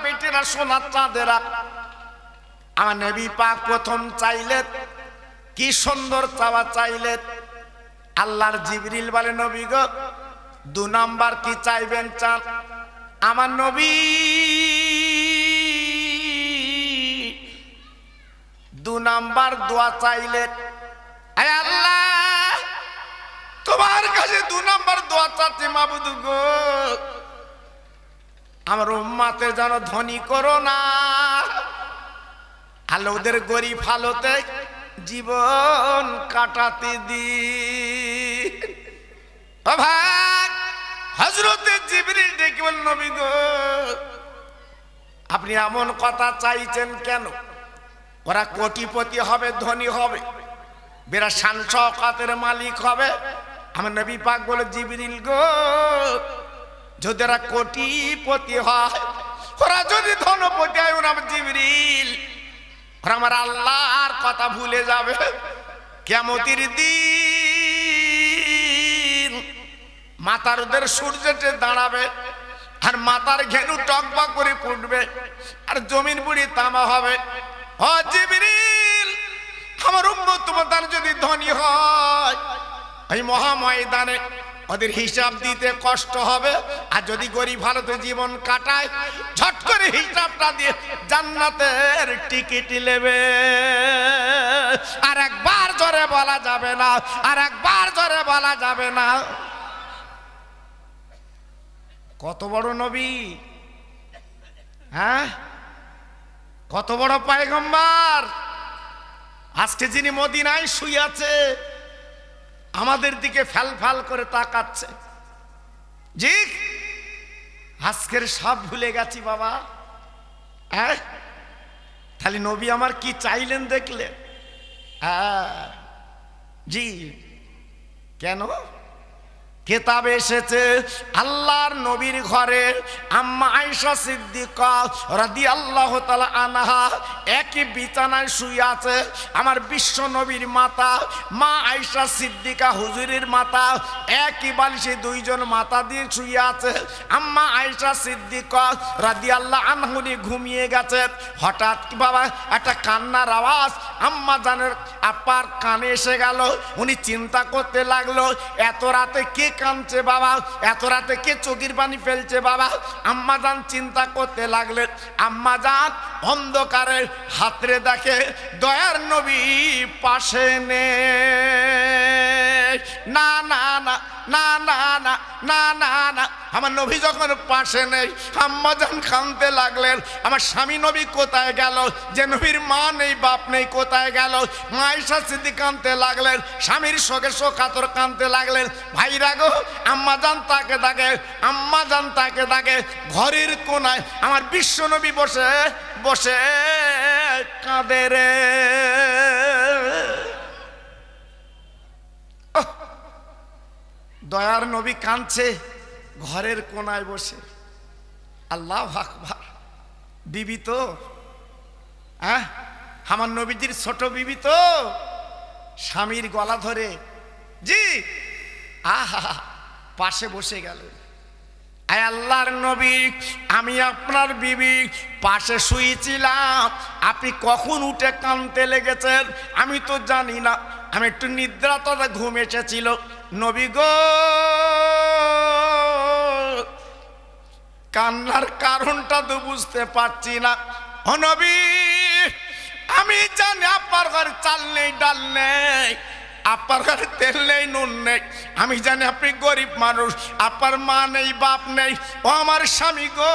বেটিরা সোনার চাঁদেরা, আমার নবী পাক প্রথম চাইলেন কি সুন্দর চাওয়া চাইলেন। আল্লাহর জিবরিল বলে, নবী গো 2 নাম্বার কি চাইবেন চান? আমার নবী 2 নাম্বার দোয়া চাইলেন, আয় আল্লাহ তোমার কাছে 2 নাম্বার দোয়া চাচ্ছি মাবুদ গো, আমার উম্মতের যেন ধনী করো না, আল্লাহ ওদের গরিব হালতে জীবন কাটাতে দি। ভাই হযরতে জিবরিল ডেকে বলল, নবী গো আপনি এমন কথা চাইছেন কেন? ওরা কোটিপতি হবে, ধনী হবে, বেরা শান শওকতের মালিক হবে। আমার নবী পাক বলে, জিবরিল গো যদি ওরা কোটিপতি হয়, ওরা যদি ধনপতি হয়, ওরা জিবরিল ওরা আমার আল্লাহর কথা ভুলে যাবে। কিয়ামতের দিন মাথার ওদের সূর্যতে দাঁড়াবে, আর মাথার ঘেনু টকবক করে ফুটবে, আর জমিন বুড়ি তামা হবে। ও জিবরিল আমার উম্মত তোমাদের যদি ধনী হয়, এই মহা ময়দানে ওদের হিসাব দিতে কষ্ট হবে, আর যদি গরিব হালতে জীবন কাটায় ঝট করে হিসাবটা দিয়ে জান্নাতের টিকিট নেবে। আর একবার জোরে বলা যাবে না, আর একবার জোরে বলা যাবে না। কত বড় নবী, হ্যাঁ কত বড় পয়গম্বর। আজকে যিনি মদিনায় শুয়ে আছে, আমাদের দিকে ফ্যাল ফ্যাল করে তাকাচ্ছে। জি আজকের সব ভুলে গেছি বাবা। হ্যাঁ খালি নবী আমার কি চাইলেন দেখলেন? জি কেন? কিতাবে এসেছে আল্লাহর নবীর ঘরে আম্মা আয়েশা সিদ্দিকা রাদিয়াল্লাহু তাআলা আনহা একই বিছানায় শুয়ে আছে। আমার বিশ্ব নবীর মাতা মা আয়েশা সিদ্দিকা হুজুরের মাতা একই বালিশে 2 জন মাতা দিয়ে শুয়ে আছে। আম্মা আয়েশা সিদ্দিকা রাদিয়াল্লাহু আনহা ঘুমিয়ে গেছে। হঠাৎ বাবা একটা কান্নার আওয়াজ আম্মা জানের আপার কানে এসে গেল। উনি চিন্তা করতে লাগলো, এত রাতে কে কাঁদছে বাবা, এত রাতে কে চোখের পানি ফেলছে বাবা। আম্মা জান চিন্তা করতে লাগলেন। আম্মা জান অন্ধকারে হাতরে দেখে দয়ার নবী পাশে নেই। না না না না না না না না না, আমার নবী যখন পাশে নেই আম্মা জান কাঁদতে লাগলেন। আমার স্বামী নবী কোথায় গেল? যে নবীর মা নেই বাপ নেই কোথায় গেল? মা আয়েশা সিদ্দিকা কাঁদতে লাগলেন, স্বামীর শোকে শোকাতর কাঁদতে লাগলেন। ভাইরা গো আম্মা জান তাকে ডাকে, আম্মা জান তাকে ডাকে। ঘরের কোনায় আমার বিশ্ব নবী বসে বসে কাঁদে রে। দয়ার নবী কাঁদছে ঘরের কোনায় বসে। আল্লাহু আকবার। বিবি তো হ্যাঁ আমার নবীজির ছোট বিবি তো স্বামীর গলা ধরে জি আহা পাশে বসে গেল। আয় আল্লাহর নবী, আমি আপনার বিবি পাশে শুয়েছিলাম, আপনি কখন উঠে কাঁদতে লেগেছেন আমি তো জানি না। আমি একটু নিদ্রাতে ঘুম এসেছিল। নবী গো কান্নার কারণটা তো বুঝতে পারছি না। ও নবী আমি জানি আপনার ঘরে চাল নেই ডাল নেই, আপনার ঘরে তেল নেই নুন নেই। আমি জানি আপনি গরিব মানুষ, আপনার মা নেই বাপ নেই। ও আমার স্বামী গো,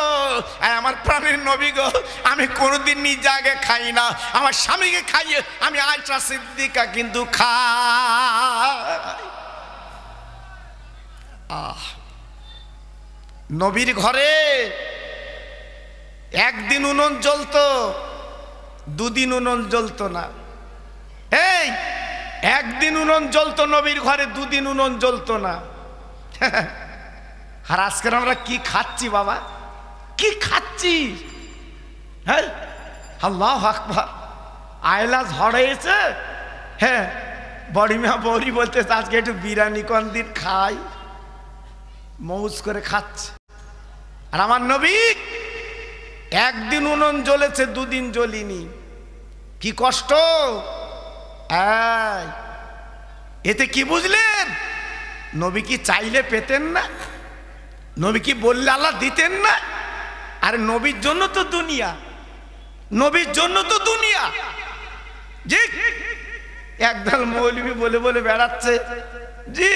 আমার প্রাণের নবী গো, আমি কোনোদিন নিজে আগে খাই না, আমার স্বামীকে খাইয়ে আমি আয়েশা সিদ্দিকা কিন্তু খাই। নবীর ঘরে একদিন উনুন জ্বলতো, 2 দিন উনুন জ্বলতো না। এই একদিন উনুন জ্বলতো নবীর ঘরে, 2 দিন উনুন জ্বলতো না। আর আজকের আমরা কি খাচ্ছি বাবা, কি খাচ্ছি? হ্যাঁ আল্লাহু আকবার। আয়লা ঝড় হয়েছে। হ্যাঁ বড়িমা বৌরি বলতে আজকে একটু বিরিয়ানি কোন দিন খাই, মৌজ করে খাচ্ছে। আর আমার নবী একদিন উনুন জ্বলেছে, দুদিন জ্বলিনি, কি কষ্ট। এতে কি বুঝলেন? নবী কি চাইলে পেতেন না? নবী কি বললে আল্লাহ দিতেন না? আরে নবীর জন্য তো দুনিয়া, নবীর জন্য তো দুনিয়া। জি, একদল মৌলবি বলে বলে বেড়াচ্ছে, জি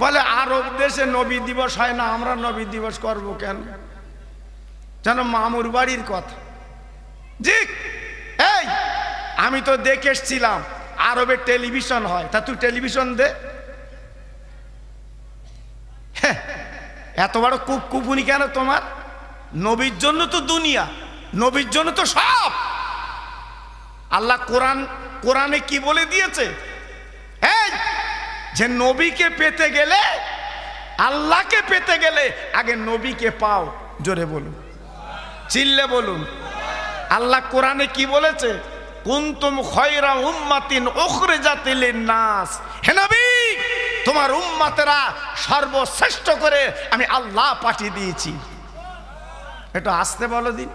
বলে আরব দেশে নবী দিবস হয় না, আমরা নবী দিবস করব কেন? যেন মামুর বাড়ির কথা। জি, এই আমি তো দেখে এসছিলাম আরবে টেলিভিশন হয়, তা তুই টেলিভিশন দে। এত বড় কুপুনি কেন তোমার? নবীর জন্য তো দুনিয়া, নবীর জন্য তো সব। আল্লাহ কোরআনে কি বলে দিয়েছে? এই যে নবীকে পেতে গেলে, আল্লাহকে পেতে গেলে আগে নবীকে পাও। জোরে বলুন, চিল্লে বলুন। আল্লাহ কোরআনে কি বলেছে? কুনতুম খায়রা উম্মাতিন উখরিজাত লিন-নাস। হে নবী, তোমার উম্মতেরা সর্বশ্রেষ্ঠ করে আমি আল্লাহ পাঠিয়ে দিয়েছি। একটু আসতে বলো দিন,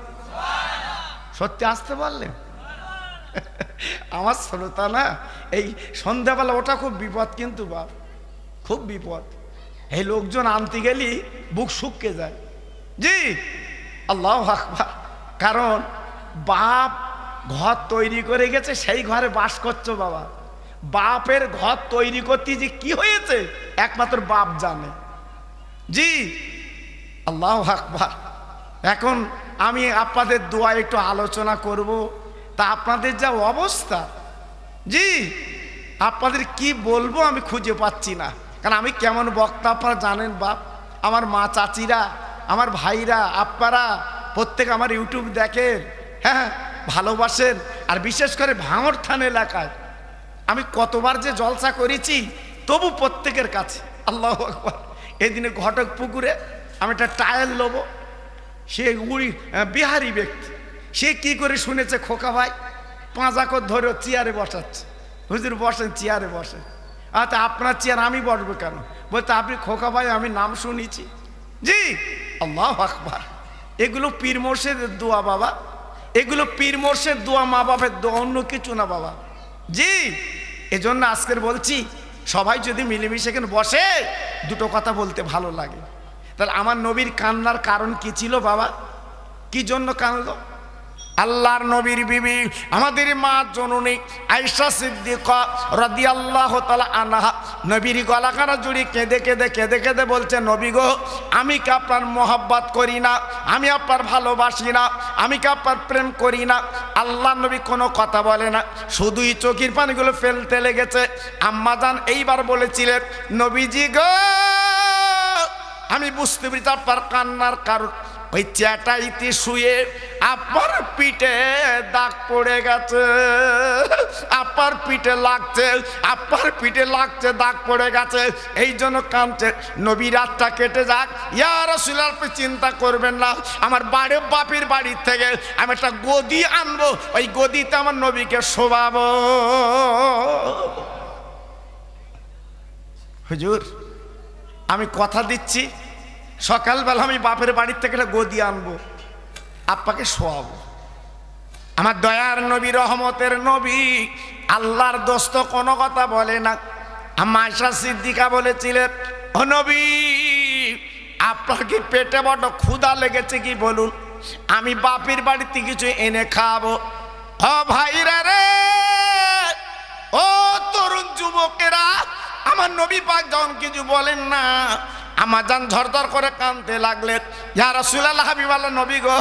সত্যি আসতে বললেন? আমার শ্রোতা না, এই সন্ধ্যাবেলা ওটা খুব বিপদ, কিন্তু বাপ খুব বিপদ। এই লোকজন আনতে গেলি বুক শুকিয়ে যায়। জি, আল্লাহু আকবার। কারণ বাপ ঘর তৈরি করে গেছে, সেই ঘরে বাস করছো বাবা। বাপের ঘর তৈরি করতে যে কি হয়েছে একমাত্র বাপ জানে। জি, আল্লাহু আকবার। এখন আমি আপনাদের দোয়া একটু আলোচনা করব। তা আপনাদের যা অবস্থা, জি আপনাদের কি বলবো আমি খুঁজে পাচ্ছি না। কারণ আমি কেমন বক্তা আপনারা জানেন বাপ। আমার মা চাচিরা, আমার ভাইরা, আপনারা প্রত্যেক আমার ইউটিউব দেখেন, হ্যাঁ ভালোবাসেন। আর বিশেষ করে ভাঙড় থান এলাকায় আমি কতবার যে জলসা করেছি, তবু প্রত্যেকের কাছে আল্লাহু আকবার। এদিনে ঘটক পুকুরে আমি একটা টায়ার নেবো, সে বিহারি ব্যক্তি, সে কি করে শুনেছে খোকা ভাই পাঁজাকর ধরে চেয়ারে বসাচ্ছে। হুজুর বসেন, চেয়ারে বসেন। আচ্ছা আপনার চেয়ার আমি বসবো কেন? বলতে আপনি খোকা ভাই, আমি নাম শুনেছি। জি, আল্লাহু আকবার। এগুলো পীর মোর্শেদের দোয়া বাবা, এগুলো পীর মোর্শেদ দোয়া, মা বাপের দোয়া, অন্য কিছু না বাবা। জি, এজন্য আজকের বলছি, সবাই যদি মিলেমিশে এখানে বসে দুটো কথা বলতে ভালো লাগে। তাহলে আমার নবীর কান্নার কারণ কি ছিল বাবা? কি জন্য কাঁদলো? আল্লাহর নবীর বিবি আমাদের মা জননী আয়েশা সিদ্দিকা রাদিয়াল্লাহু তাআলা আনহা নবীর গলাখানা জুড়ে কেঁদে কেঁদে কেঁদে কেঁদে বলছে, নবী গো, আমি কি আপনার মহব্বত করি না? আমি আপনার ভালোবাসি না? আমি কি আপনার প্রেম করি না? আল্লাহর নবী কোনো কথা বলে না, শুধুই চোখের পানিগুলো ফেলতে লেগেছে। আম্মাজান এইবার বলেছিলেন, নবীজি গো, আমি বুঝতে পেরেছি আপনার কান্নার কারণ। ওই চ্যাটাইতে শুয়ে আপনার পিঠে দাগ পড়ে গেছে, আপনার পিঠে লাগছে, আপনার পিঠে লাগছে, দাগ পড়ে গেছে, এই জন্য কাঁদছে। নবী রাতটা কেটে যাক, ইয়া রাসূলুল্লাহ আপনি চিন্তা করবেন না, আমার বাপের বাড়ির থেকে আমি একটা গদি আনবো, ওই গদিতে আমার নবীকে শোভাবো। হুজুর আমি কথা দিচ্ছি, সকালবেলা আমি বাপের বাড়ির থেকে একটা গদি আনবো, আপনাকে শোয়াবো। আমার দয়ার নবী, রহমতের নবী, আল্লাহর দোস্ত কোনো কথা বলে না। আম্মা আয়েশা সিদ্দিকা বলেছিলেন, ও নবী, আপনার কি পেটে বড় ক্ষুধা লেগেছে কি বলুন, আমি বাপের বাড়িতে কিছু এনে খাবো। ও ভাইরা রে, ও তরুণ যুবকেরা, আমার নবী পাক যখন কিছু বলেন না, আমার জান ঝরঝর করে কাঁদতে লাগলেন। ইয়া রাসূলুল্লাহ, হাবিবাল্লাহ নবী গো,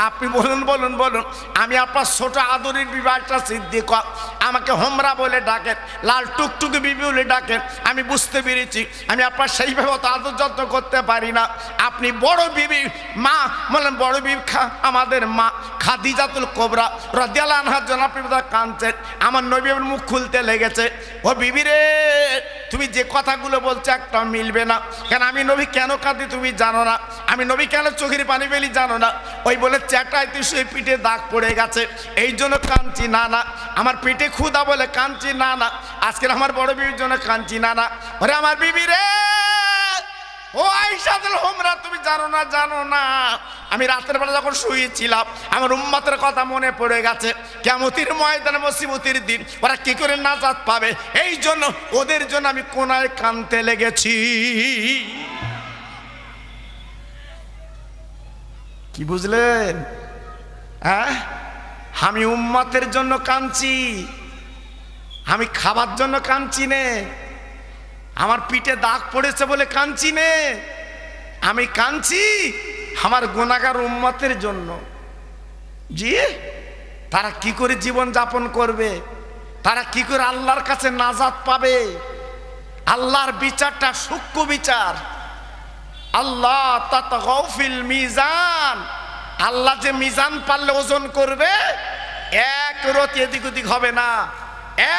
আপনি বলুন বলুন বলুন। আমি আপনার ছোট আদরের বিবাহটা সিদ্দিকা, আমাকে হোমরা বলে ডাকেন, লাল টুকটুকি বিবি বলে ডাকেন। আমি বুঝতে পেরেছি আমি আপনার সেইভাবে তো আদর যত্ন করতে পারি না। আপনি বড় বিবি, মা বলেন বড় বিবি, আমাদের মা খাদিজাতুল কুবরা রাদিয়াল্লাহু আনহার জন্য আপনি কাঁদছেন। আমার নবী মুখ খুলতে লেগেছে, ও বিবি রে, তুমি যে কথাগুলো বলছো একটা মিলবে না। কেন আমি নবী কেন কাঁদি তুমি জানো না? আমি নবী কেন চোখের পানি ফেলি জানো না? ওই বলে চ্যাটাইতে শুয়ে পিঠে দাগ পড়ে গেছে, এই জন্য কাঁদছি। না না, আমার পেটে ক্ষুধা বলে কাঁদছি। না না, আজকের আমার বড় বিবির জন্য কাঁদছি। না না, ওরে আমার বিবি রে, ও আয়েশাতুল হুমরা, তুমি জানো না, জানো না আমি রাতের বেলা যখন শুয়েছিলাম আমার উম্মতের কথা মনে পড়ে গেছে, কিয়ামতের ময়দানে মুসিবতের দিন ওরা কি করে নাজাত পাবে, এই জন্য ওদের জন্য আমি কোনায় কাঁদতে লেগেছি। কি বুঝলেন? হ্যাঁ, আমি উম্মতের জন্য কাঁদছি, আমি খাবার জন্য কাঁদছি নে, আমার পিঠে দাগ পড়েছে বলে কাঁদছি নে, আমি কাঁদছি আমার গুনাহগার উম্মতের জন্য। জি, তারা কি করে জীবন যাপন করবে, তারা কি করে আল্লাহর কাছে নাজাত পাবে। আল্লাহর বিচারটা সূক্ষ্ম বিচার। আল্লাহ তাতগাউ ফিল মিজান, আল্লাহ যে মিজান পারলে ওজন করবে, এক রতি এদিক ওদিক হবে না,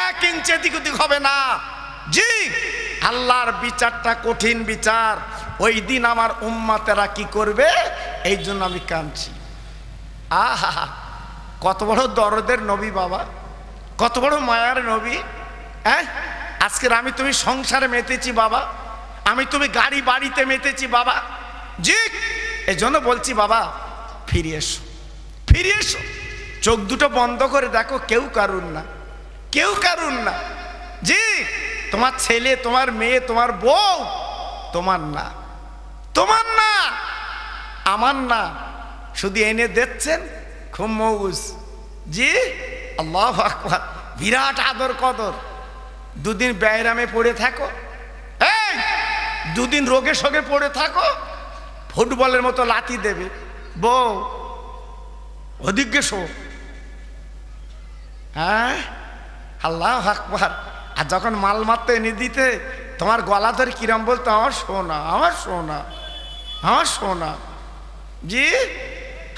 এক ইঞ্চি এদিক ওদিক হবে না। জি, আল্লাহর বিচারটা কঠিন বিচার। ওই দিন আমার উম্মতেরা কি করবে, এই জন্য আমি কাঁদছি। আহা, কত বড় দরদের নবী বাবা, কত বড় মায়ার নবী। হ্যাঁ, আজকের আমি তুমি সংসারে মেতেছি বাবা, আমি তুমি গাড়ি বাড়িতে মেতেছি বাবা। জি, এই জন্য বলছি বাবা, ফিরে এসো, ফিরে এসো। চোখ দুটো বন্ধ করে দেখো, কেউ কারুন না, কেউ কারুন না। জি, তোমার ছেলে, তোমার মেয়ে, তোমার বউ তোমার না, তোমার না, আমার না, শুধু এনে দিচ্ছেন খুব মৌজ। জি, আল্লাহু আকবার, বিরাট আদর কদর। দুদিন ব্যায়ামে পড়ে থাকো, এই দুদিন রোগে শোগে পড়ে থাকো, ফুটবলের মতো লাথি দেবে বউ, ওদিকে শো। হ্যাঁ, আল্লাহু আকবার। আর যখন মাল মারতে এনে দিতে তোমার গলা ধরে কিরম বলতো, আমার সোনা, আমার সোনা, আমার সোনা। জি,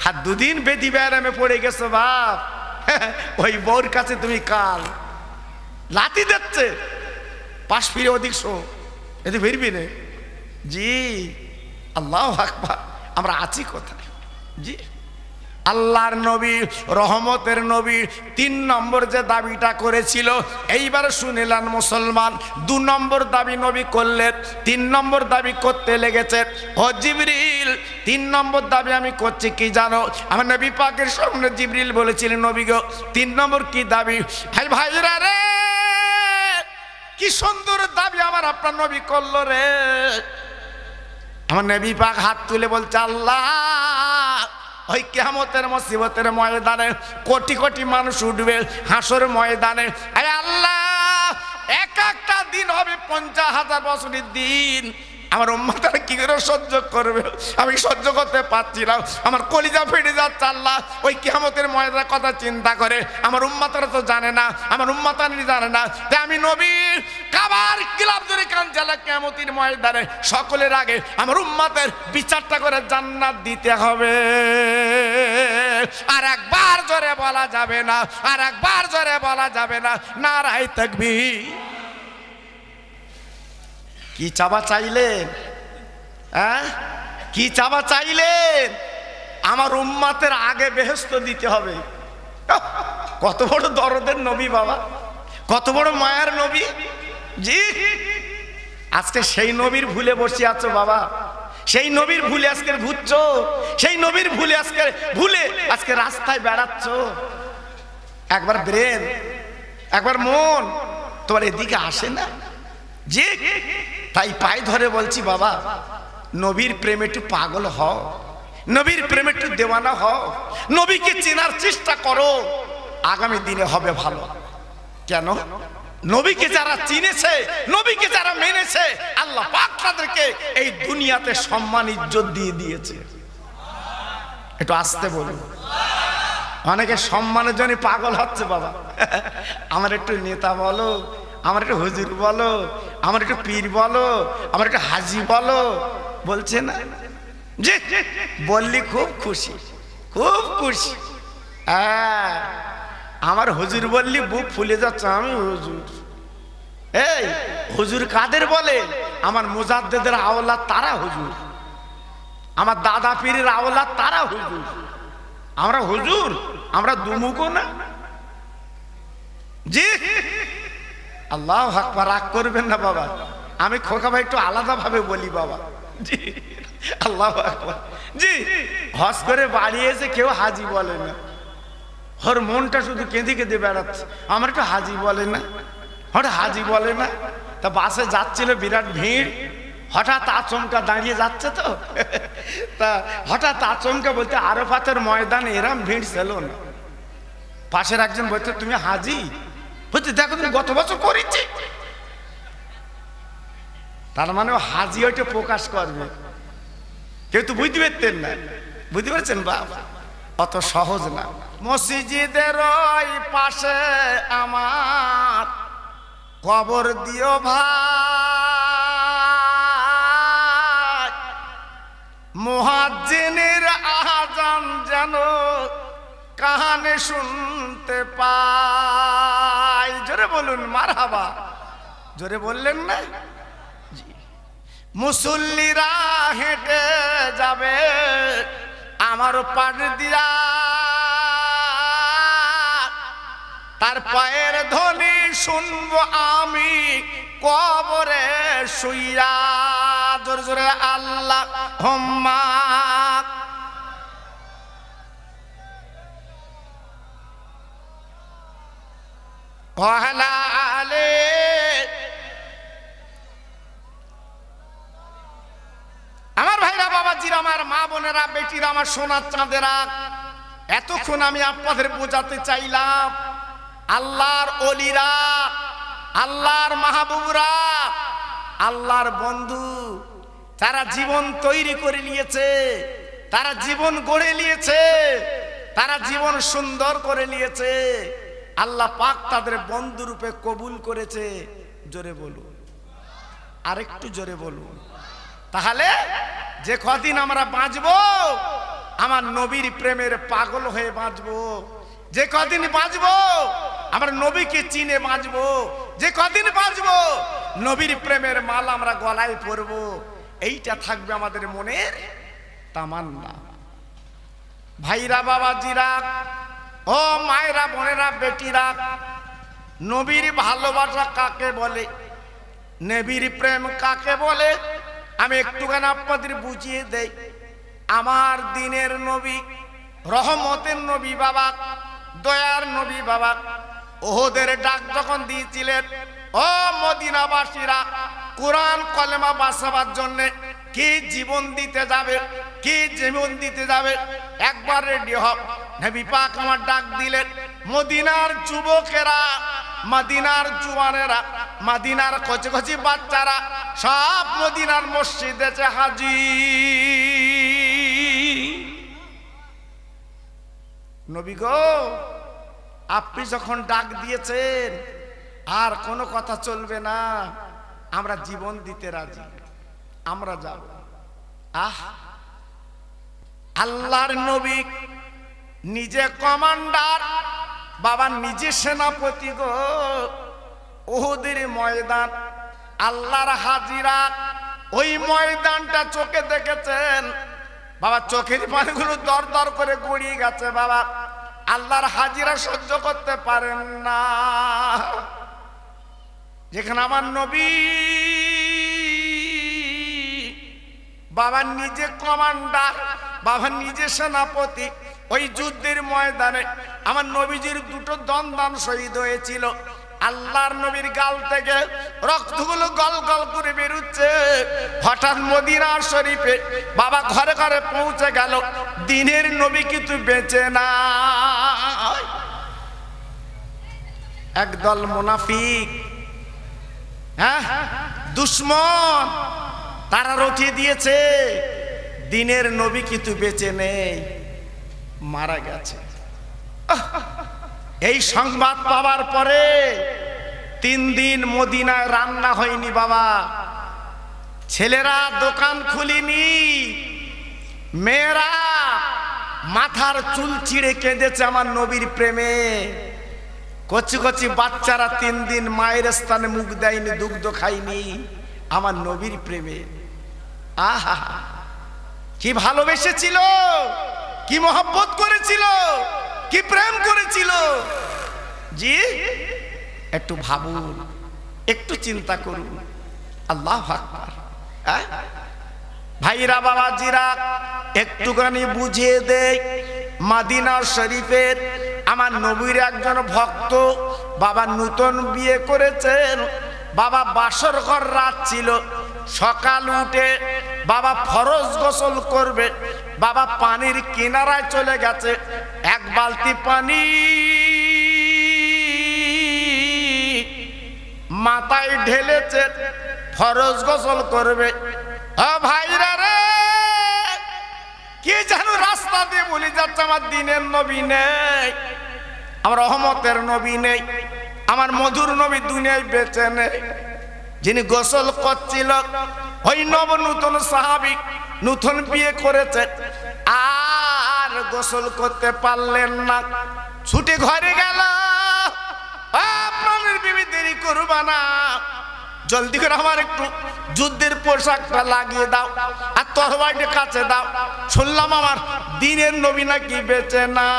আর দুদিন বেদি ব্যায়ামে পড়ে গেছো বাপ, ওই বউর কাছে তুমি কাল লাথি দিচ্ছে, পাশ ফিরে ওদিক শো, এতে ফিরবি না। জি, আল্লাহু আকবার। আমরা আছি কোথায়? জি, আল্লাহর নবী, রহমতের নবী 3 নম্বর যে দাবিটা করেছিল, এইবার শুনিলেন মুসলমান। 2 নম্বর দাবি নবী করলেন, 3 নম্বর দাবি করতে লেগেছে। ও জিবরিল, 3 নম্বর দাবি আমি করছি কি জানো? আমার নবী পাকের সামনে জিবরিল বলেছিলেন, নবী গো 3 নম্বর কি দাবি? ভাই ভাইরা রে, কি সুন্দর দাবি আমার আপনার নবী করলো রে। আমার নবী পাক হাত তুলে বলছে, আল্লাহ, ওই কিয়ামতের মুসিবতের ময়দানে কোটি কোটি মানুষ উঠবে হাসর ময়দানে। আয় আল্লাহ, এক একটা দিন হবে 50,000 বছরের দিন। আমার উম্মতরা কি করে সহ্য করবে? আমি সহ্য করতে পারছি না, আমার কলিজা ফেটে যাচ্ছে। আল্লাহ, ওই কিয়ামতের ময়দানের কথা চিন্তা করে আমার উম্মতরা তো জানে না, আমার উম্মতানি জানে না। তাই আমি নবী কাবার কিলাপ ধরে কাঞ্জালা কিয়ামতের ময়দানে সকলের আগে আমার উম্মতের বিচারটা করে জান্নাত দিতে হবে। আর একবার জোরে বলা যাবে না, আর একবার জোরে বলা যাবে না, নারায়ে তাকবীর। কি চাবা চাইলেন? হ্যাঁ, কি চাবা চাইলেন? আমার উম্মতের আগে বেহেশত দিতে হবে। কত বড় দরদের নবী বাবা, কত বড় মায়ার নবী। জি, আজকে সেই নবীর ভুলে বসে আছো বাবা, সেই নবীর ভুলে আজকে ঘুরছো, সেই নবীর ভুলে আজকে রাস্তায় বেড়াচ্ছ। একবার ব্রেন, একবার মন তোমার এদিকে আসে না। জি, তাই পায়ে ধরে বলছি বাবা, নবীর প্রেমে একটু পাগল হও, নবীর প্রেমে একটু দেওয়ানা হও, নবীকে চেনার চেষ্টা করো, আগামী দিনে হবে ভালো। কেন? নবীকে যারা চিনেছে, নবীকে যারা মেনেছে, আল্লাহ পাক তাদেরকে এই দুনিয়াতে সম্মান ইজ্জত দিয়ে দিয়েছে। একটু আসতে বলুন। অনেকে সম্মানের জন্য পাগল হচ্ছে বাবা, আমার একটু নেতা বলো, আমার একটু হুজুর বলো, আমার একটু পীর বলো, আমার একটু হাজি বলো, বলছে না? জি, বললি খুব খুশি, খুব খুশি। হ্যাঁ, আমার হুজুর বললি বুক ফুলে যাচ্ছে, আমি হুজুর। এই হুজুর কাদের বলে? আমার মুজাদ্দেদের আওলাদ তারা হুজুর, আমার দাদা পীরের আওলাদ তারা হুজুর। আমরা হুজুর, আমরা দুমুখো না। জি, আল্লাহু আকবার। রাগ করবেন না বাবা, আমি খোকা ভাই একটু আলাদা ভাবে বলি বাবা। জি, আল্লাহু আকবার। জি, হজ করে বাড়ি এসে কেউ হাজি বলে না, ওর মনটা শুধু কেঁদে কেঁদে বেড়াচ্ছে, আমার একটু হাজি বলে না, ওটা হাজি বলে না। তা বাসে যাচ্ছিল, বিরাট ভিড়, হঠাৎ আচমকা দাঁড়িয়ে যাচ্ছে তো, তা হঠাৎ আচমকা বলতে আরাফাতের ময়দানে এরম ভিড় ছিল না। পাশের একজন বলতে তুমি হাজি, বলতে দেখো তুমি গত বছর করেছি। তার মানে ও হাজি ওইটা প্রকাশ করবে, কেউ তো বুঝতে পারতেন না। বুঝতে পারছেন বাবা, অত সহজ না। মসজিদের ওই পাশে আমার কবর দিও ভাই, মুয়াজ্জিনের আযান যেন কানে শুনতে পাই। জোরে বলুন মারহাবা, জোরে বললেন না? মুসল্লিরা হেঁটে যাবে আমার পাশ দিয়া, তার পায়ের ধ্বনি শুনবো আমি কবরে শুইয়া। জোরে জোরে আল্লাহুম্মা। আমার ভাইরা, বাবাজিরা, আমার মা বোনেরা, বেটিরা, আমার সোনার চাঁদেরা, এতক্ষণ আমি আপনাদের বোঝাতে চাইলাম আল্লাহর ওলিরা, আল্লাহর মাহবুবরা, আল্লাহর বন্ধু, তারা জীবন তৈরি করে নিয়েছে, তারা জীবন গড়ে নিয়েছে, তারা জীবন সুন্দর করে নিয়েছে। আল্লাহ পাক তাদের বন্ধু রূপে কবুল করেছে। জোরে বলুন, আরেকটু জোরে বলুন। তাহলে যে কদিন আমরা বাঁচবো আমার নবীর প্রেমের পাগল হয়ে বাঁচবো, যে কদিন বাঁচবো আমরা নবীকে চিনে বাঁচবো, যে কদিন বাঁচবো নবীর প্রেমের মাল আমরা গলায় পরবো। এইটা থাকবে আমাদের মনের তামান্না। ভাইরা, বাবাজিরা, ও মায়েরা, বোনেরা, বেটিরা, নবীর ভালোবাসা কাকে বলে, নবীর প্রেম কাকে বলে আমি একটুখানি আপনাদের বুঝিয়ে দেই। আমার দিনের নবী, রহমতের নবী বাবা, দয়ার নবী বাবা, ওহদের ডাক যখন দিয়েছিলেন, ও মদিনাবাসীরা, কোরআন কলেমা বাঁচাবার জন্য কি জীবন দিতে যাবে, কি জীবন দিতে যাবে, একবার রেডি হও। নবী পাক আমার ডাক দিলেন, মদিনার যুবকেরা, মদিনার জুয়ানেরা, মদিনার কচি কচি বাচ্চারা সব মদিনার মসজিদে হাজির। নবী গো, আপনি যখন ডাক দিয়েছেন আর কোনো কথা চলবে না, আমরা জীবন দিতে রাজি, আমরা যাব। আহ, আল্লাহর নবী নিজে কমান্ডার বাবা, নিজে সেনাপতি গো। উহুদের ময়দান, আল্লাহর হাজিরা, ওই ময়দানটা চোখে দেখেছেন বাবা, চোখের পানিগুলো দর দর করে গড়িয়ে গেছে বাবা। আল্লাহর হাজিরা সহ্য করতে পারেন না। যেখানে আমার নবী বাবা নিজে কমান্ডার, বাবা নিজে সেনাপতি, ওই যুদ্ধের ময়দানে আমার নবীজির দুটো দন্দান শহীদ হয়েছিল। আল্লাহর নবীর গাল থেকে রক্তগুলো গল গল করে বেরোচ্ছে। হঠাৎ মদিনা শরীফে বাবা ঘরে ঘরে পৌঁছে গেল, দিনের নবী কিন্তু বেঁচে না। একদল মুনাফিক, হ্যাঁ, দুশ্মন, তারা রটিয়ে দিয়েছে দিনের নবী কিন্তু বেঁচে নেই, মারা গেছে। এই সংবাদ পাওয়ার পরে 3 দিন মদিনায় রান্না হয়নি বাবা। ছেলেরা দোকান খুলিনি, মেয়েরা মাথার চুল ছিঁড়ে কেঁদেছে আমার নবীর প্রেমে। কচি কচি বাচ্চারা 3 দিন মায়ের স্থানে মুখ দেয়নি, দুগ্ধ খায়নি আমার নবীর প্রেমে। আহা, কি ভালোবেসেছিল, কি মহব্বত করেছিল, কি প্রেম করেছিল। জি, একটু ভাবুন, একটু চিন্তা করুন। আল্লাহু আকবার। ভাইরা বাবাজিরা একটুখানি বুঝিয়ে দেই, মদিনা শরীফের আমার নবীর একজন ভক্ত বাবা নূতন বিয়ে করেছেন। বাবা বাসর ঘর রাত ছিল, সকাল উঠে বাবা ফরজ গোসল করবে, বাবা পানির কিনারায় চলে গেছে, এক বালতি পানি মাথায় ঢেলেছে, ফরজ গোসল করবে। ভাইরা রে, কি যেন রাস্তা দিয়ে বলে যাচ্ছে আমার দিনের নবী নেই, আমার রহমতের নবী নেই, আমার মধুর নবী দুনিয়ায় বেঁচে নেই। যিনি গোসল করছিল ওই নব নূতন সাহাবী, নূতন বিয়ে করেছে, আর গোসল করতে পারলেন না, ছুটে ঘরে গেল। আপনার বিবি দেরি করবা না, জলদি করে আমার একটু যুদ্ধের পোশাকটা লাগিয়ে দাও আর তরবারিটা কাছে দাও, শুনলাম আমার দিনের নবী নাকি বেঁচে না।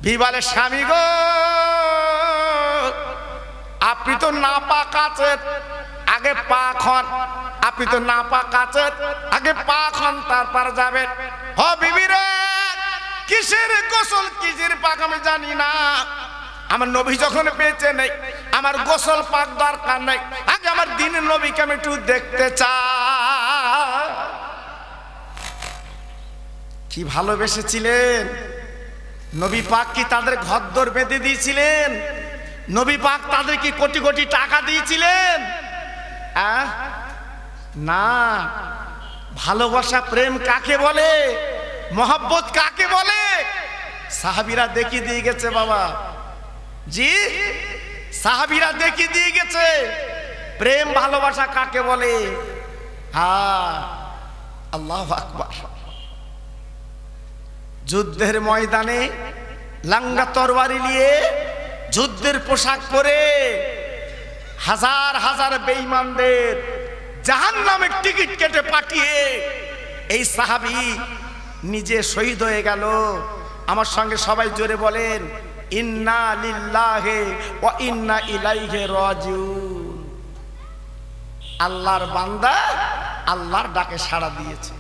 বিবালে স্বামী গো, আপনি তো না পাক আছেন, আগে পাক হন। আপনি তো না পাক আছেন, আগে পাক হন, তারপর যাবেন। ও বিবি রে, কিসের গোসল কিসের পাক আমি জানি না, আমার নবী যখন বেঁচে নেই আমার গোসল পাক দরকার নেই, আগে আমার দিনের নবীকে আমি একটু দেখতে চাই। কি ভালোবেসেছিলেন নবী পাক, কি তাদের ঘরদোর বেঁধে দিয়েছিলেন? নবী পাক তাদের কি কোটি কোটি টাকা দিয়েছিলেন? না। ভালোবাসা প্রেম কাকে বলে, মহব্বত কাকে বলে? সাহাবীরা দেখিয়ে দিয়ে গেছে বাবা, জি সাহাবীরা দেখিয়ে দিয়ে গেছে প্রেম ভালোবাসা কাকে বলে। হ্যাঁ, আল্লাহু আকবার। যুদ্ধের ময়দানে লাঙ্গা তরবারি নিয়ে, যুদ্ধের পোশাক পরে হাজার হাজার বেঈমানদের জাহান্নামের টিকিট কেটে পাঠিয়ে এই সাহাবী নিজে শহীদ হয়ে গেল। আমার সঙ্গে সবাই জোরে বলেন, ইন্না লিল্লাহি ওয়া ইন্না ইলাইহি রাজিউন। আল্লাহর বান্দা আল্লাহর ডাকে সাড়া দিয়েছে।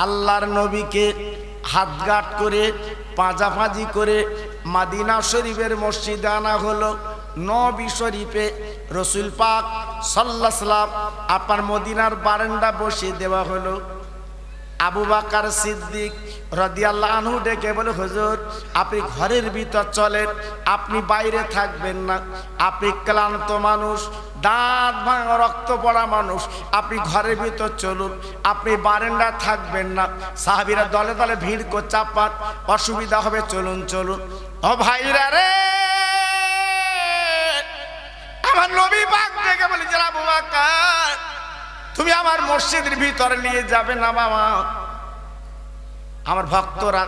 আল্লাহর নবীকে হাতঘাট করে পাঁজাপাঁজি করে মদিনা শরীফের মসজিদে আনা হলো। নবী শরীফে রসুল পাক সাল্লাল্লাহু আলাইহি ওয়াসাল্লাম আপনার মদিনার বারান্দা বসিয়ে দেওয়া হলো। আবু বকর সিদ্দিক রাদিয়াল্লাহু আনহু ডেকে বলে, হুজুর আপনি ঘরের ভিতর চলেন, আপনি বাইরে থাকবেন না, আপনি ক্লান্ত মানুষ, দাঁত ভাঙা রক্ত পড়া মানুষ, আপনি ঘরের ভিতর চলুন, আপনি বারান্দা থাকবেন না। সাহাবীরা দলে দলে ভিড় করে চাপাত, অসুবিধা হবে, চলুন চলুন। ও ভাইরা রে, আমার নবী পাক ডেকে বলে, আবু বকর তুমি আমার মসজিদের ভিতরে নিয়ে যাবে না বাবা। আমার ভক্তরা,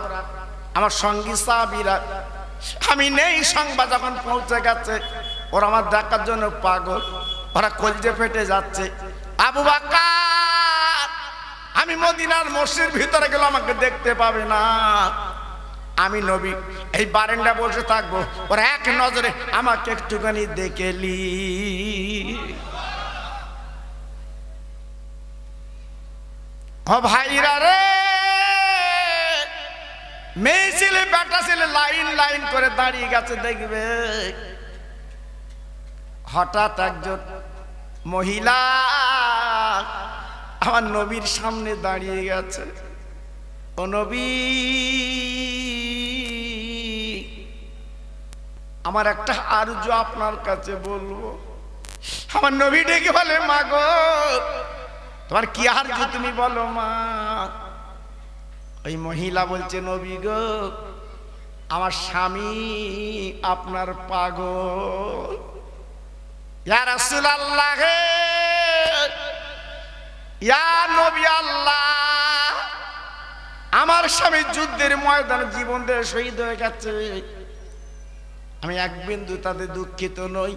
আমার সঙ্গী সাহাবীরা, আমি নেই সংবাদ যখন পৌঁছে গেছে, ওরা আমার দেখার জন্য পাগল, ওরা কলজে ফেটে যাচ্ছে। আবু বকর আমি মদিনার মসজিদের ভিতরে গেলে আমাকে দেখতে পাবে না, আমি নবী এই বারান্দা বসে থাকবো, ওরা এক নজরে আমাকে একটুখানি দেখেলি। ও ভাইরা রে, মেয়ে ছেলে বেটা ছেলে লাইন লাইন করে দাঁড়িয়ে গেছে, দেখবে হঠাৎ একজন মহিলা আমার নবীর সামনে দাঁড়িয়ে গেছে। ও নবী, আমার একটা আরজু আপনার কাছে বলবো। আমার নবী ডেকে বলে, মা গো তোমার কি আরজু তুমি বলো মা। ওই মহিলা বলছে, নবী গো আমার স্বামী আপনার পাগল। ইয়া রাসূলুল্লাহ হে, ইয়া নবী আল্লাহ, আমার স্বামী যুদ্ধের ময়দানে জীবন দিয়ে শহীদ হয়ে গেছে, আমি এক বিন্দু তাতে দুঃখিত নই।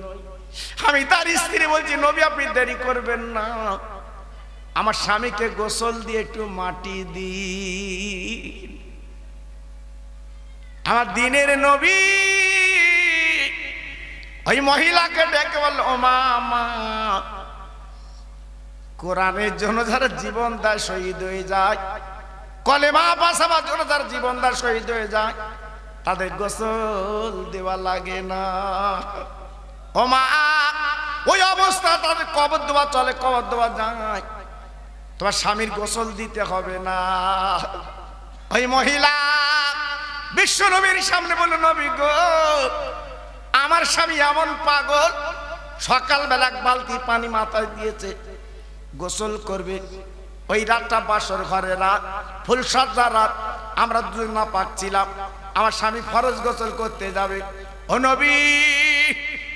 আমি তার স্ত্রী বলছি, নবী আপনি দেরি করবেন না, আমার স্বামীকে গোসল দিয়ে একটু মাটি দিন। আমার দিনের নবী ওই মহিলাকে ডেকে বলল, ও মা, মা কোরআনের জন্য যারা জীবন দেয় শহীদ হয়ে যায়, কলেমা বাঁচাবার জন্য যারা জীবন দেয় শহীদ হয়ে যায়, তাদের গোসল দেওয়া লাগে না। ও মা, ওই অবস্থা তাদের কবর দেওয়া চলে, কবর দেওয়া যায়, তোমার স্বামীর গোসল দিতে হবে না। ওই মহিলা বিশ্ব নবীর সামনে বলল, নবী গো, আমার স্বামী এমন পাগল, সকালবেলা এক বালতি পানি মাথায় দিয়েছে, গোসল করবে। ওই রাতটা বাসর ঘরে রাত, ফুলসজ্জা রাত, আমরা দুজন না পাচ্ছিলাম, আমার স্বামী ফরজ গোসল করতে যাবে। ও নবী,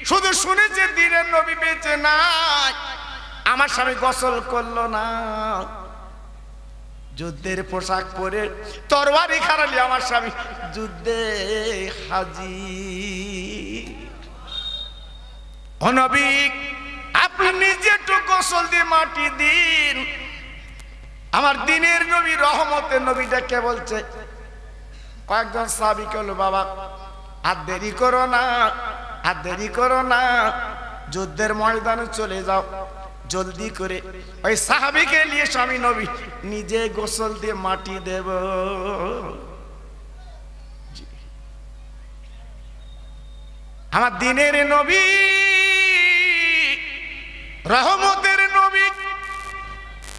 শুধু শুনেছে দিনের নবী বেঁচে নাই, আমার স্বামী গোসল করলো না। যুদ্ধের পোশাক পরে তরবারি খারালি আমার স্বামী যুদ্ধে হাজির। ও নবী, আপনি নিজে একটু গোসল দিয়ে মাটি দিন। আমার দিনের নবী, রহমতের নবীটা কে বলছে? কয়েকজন সাহাবী বলল, বাবা আর দেরি করো না, আর দেরি করো না, যুদ্ধের ময়দানে চলে যাও জলদি করে। ওই সাহাবীকে নিয়ে স্বামী নবী নিজে গোসল দিয়ে মাটি দেব। আমার দিনের নবী, রহমতের নবী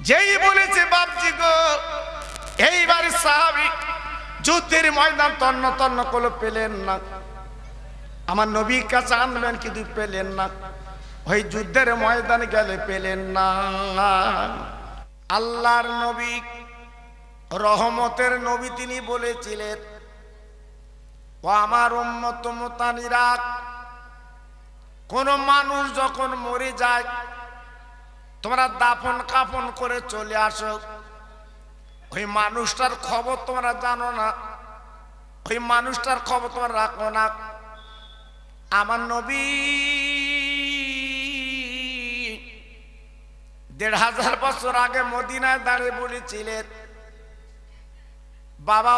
যেই বলেছে, বাপজি গো, এইবার সাহাবী যুদ্ধের ময়দান তন্ন তন্ন করে পেলেন না, আমার নবীর কাছে আনলেন কিন্তু পেলেন না। ওই যুদ্ধের ময়দানে গেলে পেলেন না। আল্লাহর নবী, রহমতের নবী, তিনি বলেছিলেন, ও আমার উম্মত মুতানিরা, কোন মানুষ যখন মরে যায়, তোমরা দাফন কাফন করে চলে আসো। ওই মানুষটার খবর তোমরা জানো না, ওই মানুষটার খবর তোমরা রাখো না। আমার নবী ১৫০০ বছর আগে মদিনায় দাঁড়িয়ে বলেছিলেন, বাবা,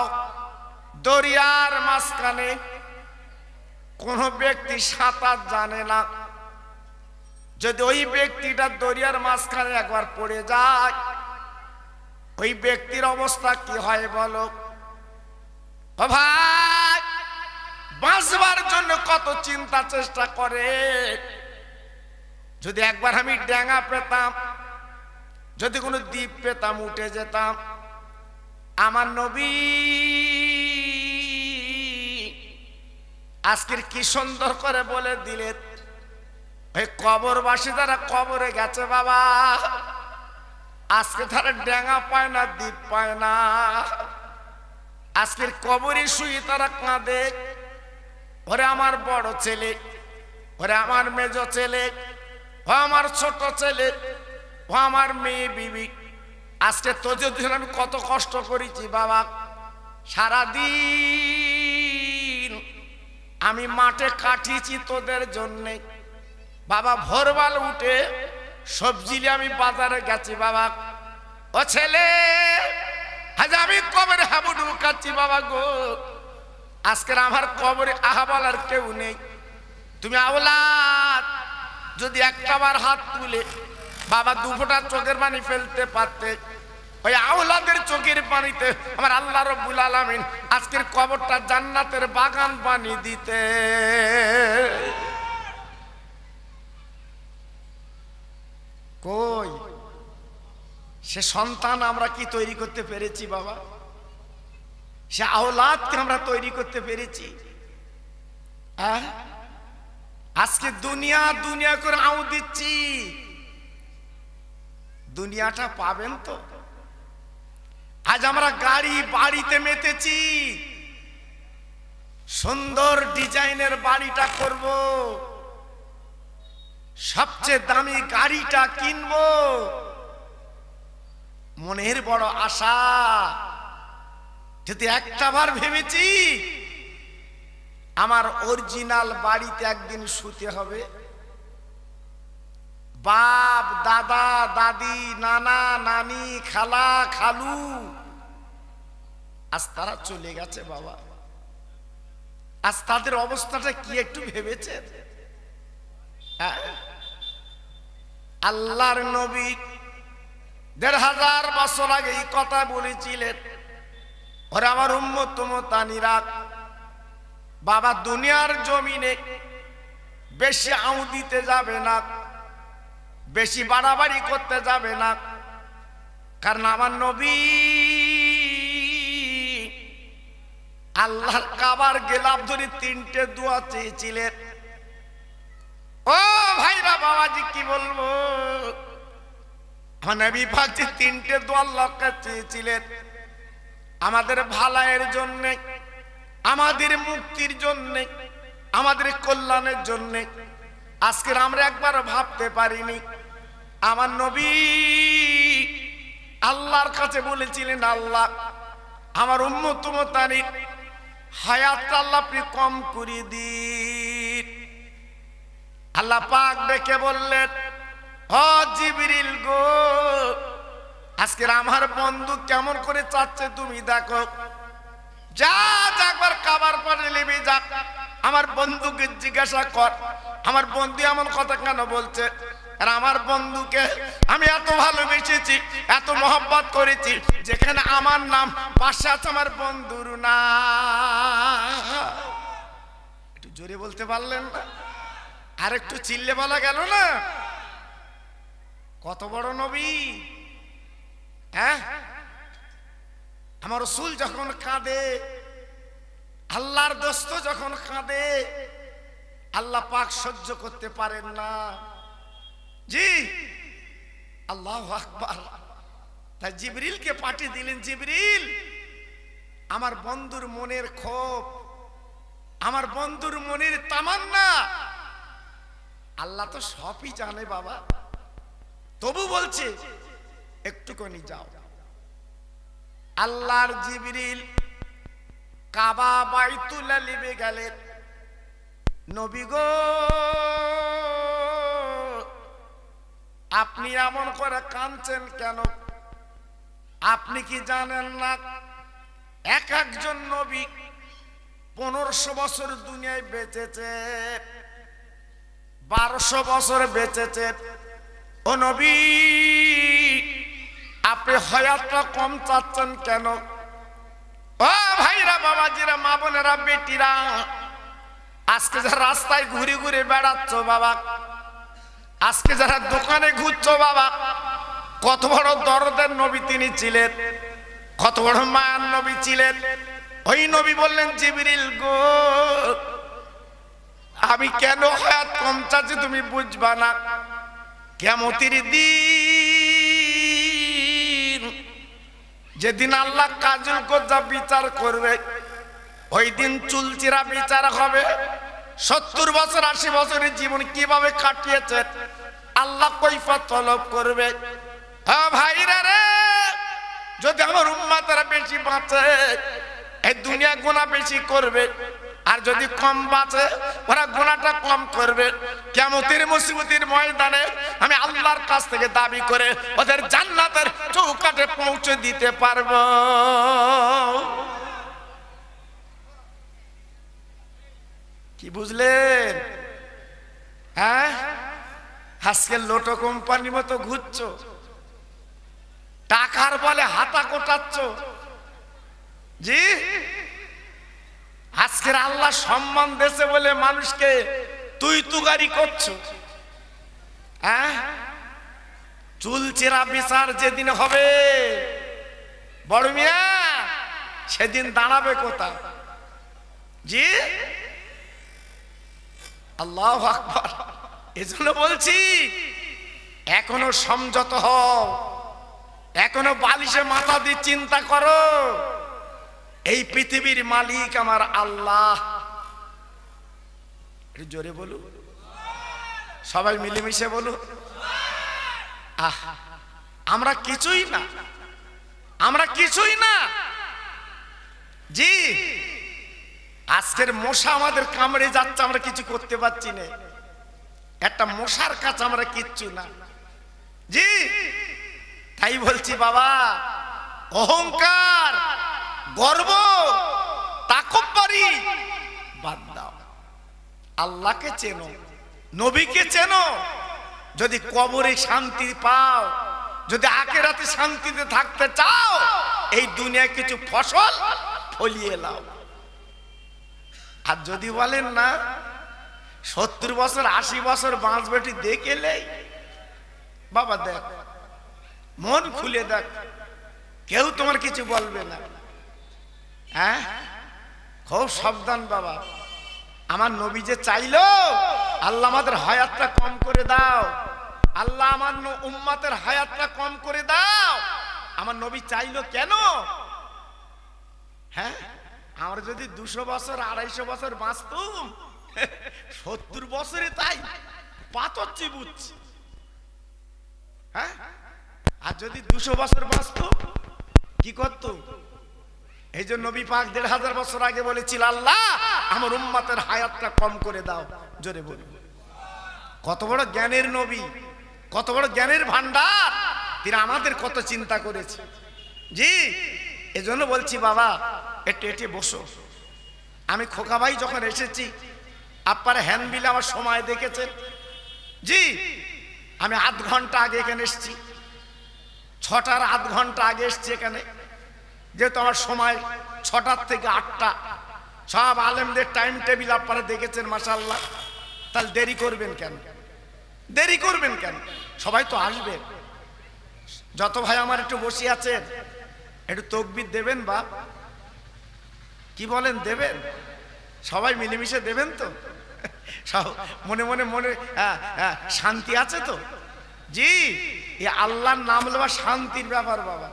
দরিয়ার মাঝখানে কোন ব্যক্তি সাঁতার জানে না, যদি ওই ব্যক্তিটা দরিয়ার মাঝখানে একবার পড়ে যায়, ওই ব্যক্তির অবস্থা কি হয় বলো? ও ভাই, বাঁচবার জন্য কত চিন্তা চেষ্টা করে, যদি একবার আমি ডেঙ্গা পেতাম, যদি কোনো দ্বীপ পেতাম, উঠে যেতাম। আমার নবী আজকের কি সুন্দর করে বলে দিলেন, ওই কবরবাসী যারা কবরে গেছে বাবা, আজকে তারা ডেঙ্গা পায় না, দ্বীপ পায় না, আজকের কবরে শুয়ে তারা কাঁদে, ওরে আমার বড় ছেলে, ওরে আমার মেজ ছেলে, ও আমার ছোট ছেলে, ও আমার মেয়ে বিবি, আজকে তোদের জন্য আমি কত কষ্ট করেছি বাবা, সারাদিন আমি মাঠে কাটিয়েছি তোদের জন্যে বাবা, ভোরবেল উঠে সবজি নিয়ে আমি বাজারে গেছি বাবা। ও ছেলে, আজ আমি কবরে হাবুডুবু খাচ্ছি বাবা গো, আজকের আমার কবরে আহাবালার কেউ নেই। তুমি আওলাদ যদি একটাবার হাত তুলে বাবা 2 ফোঁটা চোখের পানি ফেলতে পারতে, ওই আওলাদের চোখের পানিতে আমার আল্লাহ রাব্বুল আলামিন আজকের কবরটা জান্নাতের বাগান বানিয়ে দিতে। কই সে সন্তান আমরা কি তৈরি করতে পেরেছি বাবা? সে আওলাদকে আমরা তৈরি করতে পেরেছি? আজকে দুনিয়া দুনিয়া করে আউ দিচ্ছি, দুনিয়াটা পাবেন তো? আজ আমরা গাড়ি বাড়িতে মেতেছি, সুন্দর ডিজাইনের বাড়িটা করব, সবচেয়ে দামি গাড়িটা কিনবো, মনের বড় আশা। যদি একটাবার ভেবেছি আমার অরিজিনাল বাড়িতে একদিন শুতে হবে, বাপ দাদা দাদি নানা নানি খালা খালু আজ তারা চলে গেছে বাবা, আজ তাদের অবস্থাটা কি একটু ভেবেছে? আল্লাহর নবী 1500 বছর আগে এই কথা বলেছিলেন, ওরে আমার উম্মত উম্মতানিরা, বাবা দুনিয়ার জমিনে বেশি আউ দিতে যাবে না, বেশি বাড়াবাড়ি করতে যাবে না, কারণ আমার নবী আল্লাহর কাবার গেলাপ ধরে 3টে দোয়া চেয়েছিলেন। ও ভাইরা বাবাজি কি বলবো, আমার নবী পাক যে 3টে দোয়া আল্লাহর কাছে চেয়েছিলেন, আমাদের ভালাইয়ের জন্য, আমাদের মুক্তির জন্য, আমাদের কল্যাণের জন্য। আজকে আমরা একবার ভাবতে পারিনি, আমার নবী আল্লাহর কাছে বলেছিলেন, আল্লাহ আমার উম্মত উম্মতানি হায়াতটা আল্লাহ আপনি কম করে দিন। আল্লাহ পাক ডেকে বললেন, ও জিবরিল গো, আজকে আমার বন্ধু কেমন করে চাচ্ছে তুমি দেখো, যা একবার কাবার পারে নেমে যা, আমার বন্ধুকে জিজ্ঞাসা কর আমার বন্ধু এমন কথা কেন বলছে। আর আমার বন্ধুকে আমি এত ভালোবেসেছি, এত মহব্বত করেছি, যেখানে আমার নাম পাশে আছে আমার বন্ধুর না। একটু জোরে বলতে পারলেন না? আর একটু চিল্লে বলা গেল না? কত বড় নবী! হ্যাঁ, আমার রাসূল যখন কাঁদে, আল্লাহর দোস্ত যখন কাঁদে, আল্লাহ পাক সহ্য করতে পারেন না। জি, আল্লাহু আকবার। তাই জিবরিলকে পাঠিয়ে দিলেন, জিবরিল আমার বন্ধুর মনের ক্ষোভ, আমার বন্ধুর মনের তামান্না আল্লাহ তো সবই জানে বাবা, তবু বলছে একটুখানি যাও। আল্লাহর জিবরিল কাবা বাইতুল্লাহ লিবে গেলেন। নবী গো, আপনি এমন করে কাঁদছেন কেন? আপনি কি জানেন না এক একজন নবী 1500 বছর দুনিয়ায় বেঁচেছে, 1200 বছর বেঁচেছে। ও নবী, আপনি হায়াতটা কম চাচ্ছেন কেন? ও ভাইরা বাবাজিরা, মা বোনেরা, বেটিরা, আজকে যারা রাস্তায় ঘুরে ঘুরে বেড়াচ্ছ বাবা, আজকে যারা দোকানে ঘুরছো বাবা, কত বড় দরদের নবী তিনি ছিলেন, কত বড় মায়ার নবী ছিলেন। ওই নবী বললেন, জিবরিল গো, আমি কেন হায়াত কম চাচ্ছি তুমি বুঝবা না। কিয়ামতের দিন, যেদিন আল্লাহ কাজল কোজা বিচার করবে, ওই দিন চুলচিরা বিচার হবে। 70 বছর 80 বছরের জীবন কিভাবে কাটিয়েছে আল্লাহ কৈফিয়ত তলব করবে। হ্যাঁ ভাইরা রে, যদি আমার উম্মতেরা বেশি বাঁচে, এই দুনিয়া গুনাহ বেশি করবে, আর যদি কম বাঁচে ওরা গুনাহটা কম করবে। কিয়ামতের মুসিবতের ময়দানে আমি আল্লাহর কাছ থেকে দাবি করে ওদের জান্নাতের চৌকাঠে পৌঁছে দিতে পারবো। কি বুঝলেন? হ্যাঁ, আজকে লোটো কোম্পানির মতো ঘুরছো, টাকার বলে হাতা কোটাচ্ছ। জি, আজকের আল্লাহ সম্মান দেশে বলে মানুষকে তুই তুগারি করছো। হ্যাঁ, চুল চেরা বিচার যেদিন হবে বড় মিয়া, সেদিন দাঁড়াবে কোথা? জি, আল্লাহু আকবার। এজন্য বলছি এখনো সংযত হও, এখনো বালিশে মাথা দিয়ে চিন্তা করো, এই পৃথিবীর মালিক আমার আল্লাহ। একটু জোরে বলু, সবাই মিলেমিশে বলু। আমরা কিছুই না, আমরা কিছুই না। জি, আজকের মশা আমাদের কামড়ে যাচ্ছে, আমরা কিছু করতে পারছি না। একটা মশার কাছে আমরা কিচ্ছু না। জি, তাই বলছি বাবা, অহংকার, গর্ব, তাকব্বুরি বাদ দাও। আল্লাহকে চেনো, নবীকে চেনো। যদি কবরে শান্তি পাও, যদি আখিরাতে শান্তিতে থাকতে চাও এই দুনিয়ায় কিছু ফসল ফলিয়ে নাও। আর যদি বলেন না 70 বছর 80 বছর বাঁচবেটি দেখেলেই বাবা দেখ, মন খুলে দেখ, কেউ তোমার কিছু বলবে না। হ্যাঁ, খুব সাবধান বাবা। আমার নবী যে চাইলো আল্লাহ আমাদের হায়াতটা কম করে দাও, আল্লাহ আমার উম্মতের হায়াতটা কম করে দাও। আমার নবী চাইলো কেন? হ্যাঁ, আমরা যদি 200 বছর 250 বছর বাঁচতুম, 70 বছরে তাই পাথর চিবুচ্ছি। হ্যাঁ, আর যদি 200 বছর বাঁচতুম কি করতুম? এই জন্য নবী পাক 1500 বছর আগে বলেছিল আল্লাহ আমার উম্মতের হায়াতটা কম করে দাও। জোরে বলুন। কত বড় জ্ঞানের নবী, কত বড় জ্ঞানের ভান্ডার, তিনি আমাদের কত চিন্তা করেছে। জি, এজন্য বলছি বাবা একটু এটে বসো। আমি খোকা ভাই যখন এসেছি আপনারা হ্যান্ডবিলে আমার সময় দেখেছেন। জি, আমি আধ ঘন্টা আগে এখানে এসেছি, 6টার আধ ঘন্টা আগে এসেছি এখানে, যেহেতু আমার সময় 6টার থেকে 8টা। সব আলেমদের টাইম টেবিল আপনারা দেখেছেন মাশাআল্লাহ। তাহলে দেরি করবেন কেন? দেরি করবেন কেন? সবাই তো আসবে। যত ভাই আমার একটু বসে আছেন একটু তাকবীর দেবেন বাপ, কি বলেন দেবেন? সবাই মিলেমিশে দেবেন তো? সব মনে মনে মনে শান্তি আছে তো? জি, এই আল্লাহর নাম লওয়া শান্তির ব্যাপার বাবা।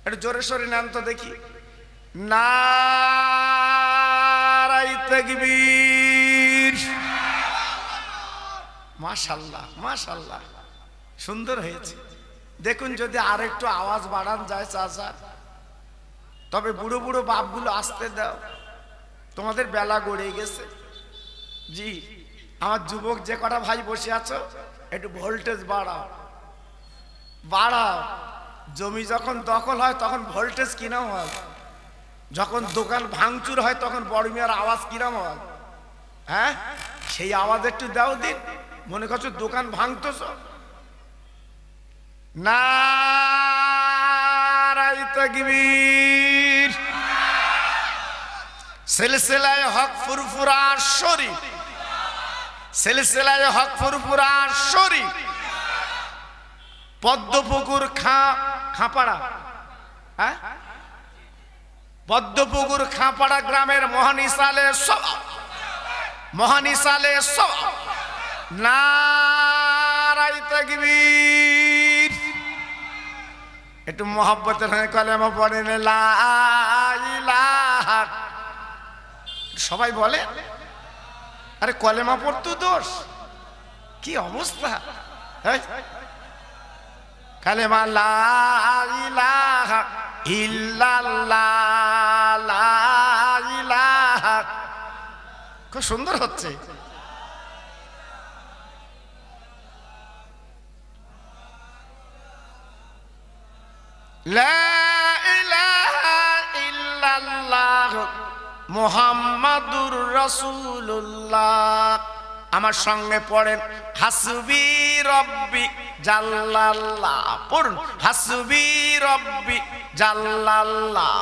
একটু জোরে সোরে নেন তো দেখি। নারায়ে তাকবীর। মাশাআল্লাহ মাশাআল্লাহ, সুন্দর হয়েছে। দেখুন যদি আর একটু আওয়াজ বাড়ান যায় চাচা, তবে বুড়ো বুড়ো বাপগুলো আসতে দাও, তোমাদের বেলা গড়ে গেছে। জি, আমার যুবক যে কটা ভাই বসে আছো একটু ভোল্টেজ বাড়াও বাড়াও। জমি যখন দখল হয় তখন ভোল্টেজ কিরম হয়, যখন দোকান ভাঙচুর হয় তখন বড় মিয়ার আওয়াজ কিরম হয়? হ্যাঁ, সেই আওয়াজ একটু দাও দিন। মনে করছো দোকান ভাঙতেছ। নারায়ে তাকবীর। সিলসিলায়ে হক ফুরফুরা শরীফ, সিলসিলায়ে হক ফুরফুরা শরীফ, পদ্মপুকুর খাঁপাড়া, হ্যাঁ, পদ্মপুকুর খাঁপাড়া গ্রামের মহানিসালে সওয়াব, মহানিসালে সওয়াব। নারায়ে তাকবীর। একটু মোহাব্বতের হয়ে কলেমা পড়েন লা ইলাহা। সবাই বলে আরে কলেমা পড়তো দোষ, কি অবস্থা। কালেমা লা ইলাহা ইল্লাল্লাহ, লা ইলাহা। খুব সুন্দর হচ্ছে। লা ইলাহা ইল্লাল্লাহ মুহাম্মাদুর রাসূলুল্লাহ। আমার সঙ্গে পড়েন হাসবি রব্বি জাল্লাল্লাহ। পড়ুন হাসবি রব্বি জাল্লাল্লাহ,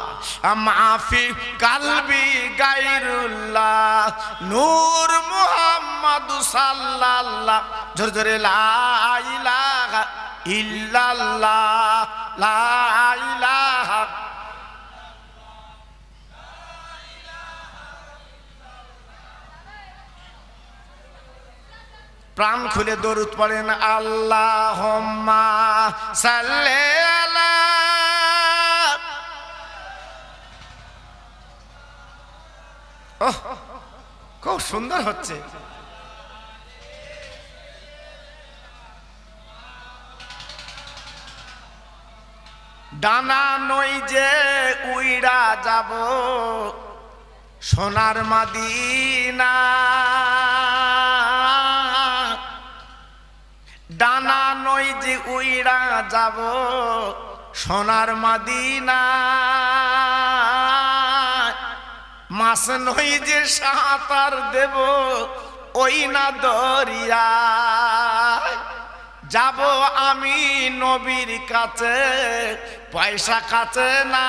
মাফি কালবি গায়রুল্লাহ, নূর মুহাম্মদ সাল্লাল্লাহ। জোরে জোরে লা ইলাহা ইল্লাল্লাহ, লা ইলাহা। প্রাণ খুলে দরুদ পড়েন আল্লাহুম্মা সাল্লি আলা। ওহ, খুব সুন্দর হচ্ছে। ডানা নই যে উইড়া যাব সোনার মদিনা, ডানা নই যে উইড়া যাব সোনার মদিনা, মাছ নই যে সাঁতার দেব ওই না দরিয়া। যাব আমি নবীর কাছে, পয়সা কাছে না,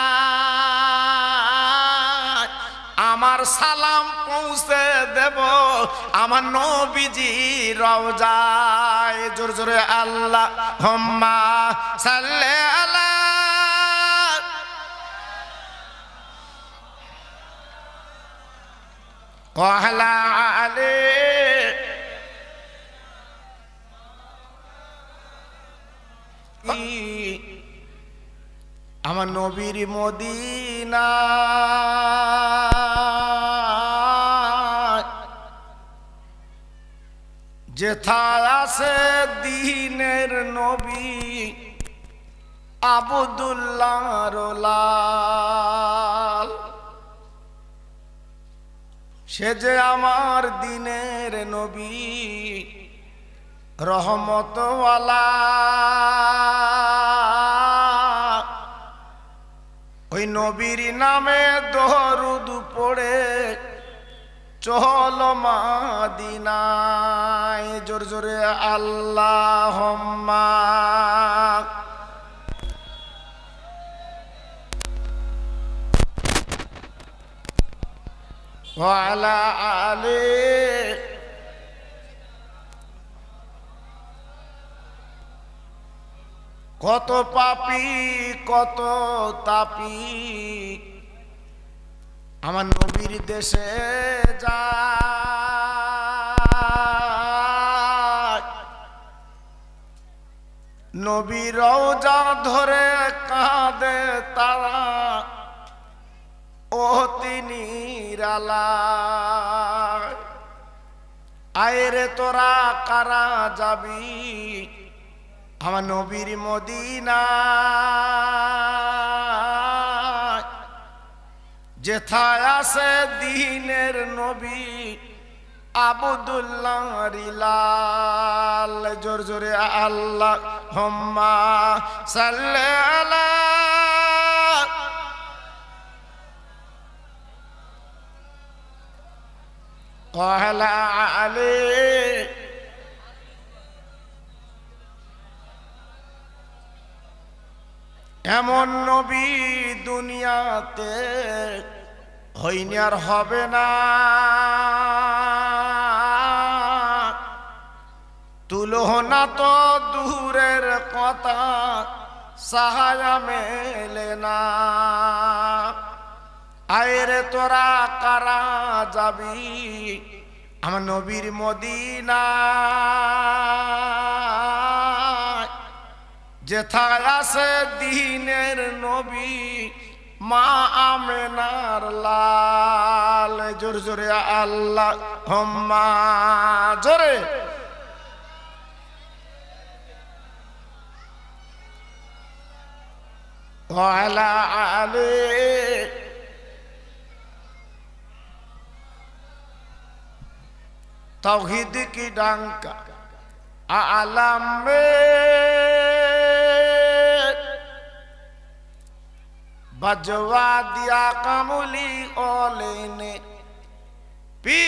আমার সালাম পৌঁছে দেব আমার নবীজি রওজায়। জোর জোরে আল্লাহুম্মা সাল্লি আলা ওয়া আলা আলি আমার নবীর মদিনা, যেথায় আছে দ্বীনের নবী আব্দুল্লাহর লাল, সে যে আমার দ্বীনের নবী রহমতওয়ালা। ওই নবীর নামে দরুদ পড়ে চলো মদিনায়। জোর জোরে আল্লাহুম্মা ওয়া আলা আলি কত পাপী কত তাপী আমার নবীর দেশে যায়, নবীর রওজা ধরে কাঁদে তারা ও তিনি রালায়। আয়রে তোরা কারা যাবি আমার নবীর মদিনা, যেথায় আছে দ্বীনের নবী আব্দুল্লাহর লাল। জোর জোরে আল্লাহুম্মা সাল্লি আলা ওয়া আলা আলি এমন নবী দুনিয়াতে হয়নি আর হবে না, তুলনা তো দূরের কথা সাহায্য মেলে না। আয়রে তোরা কারা যাবি আমার নবীর মদিনা, যেথায় আছে দ্বীনের নবী মা আমেনার লাল। জোর জোরে আল্লাহুম্মা জোরে ওয়া আলা আলি तौहीद की डंका आलम में बजवा दिया कमली ओले ने पी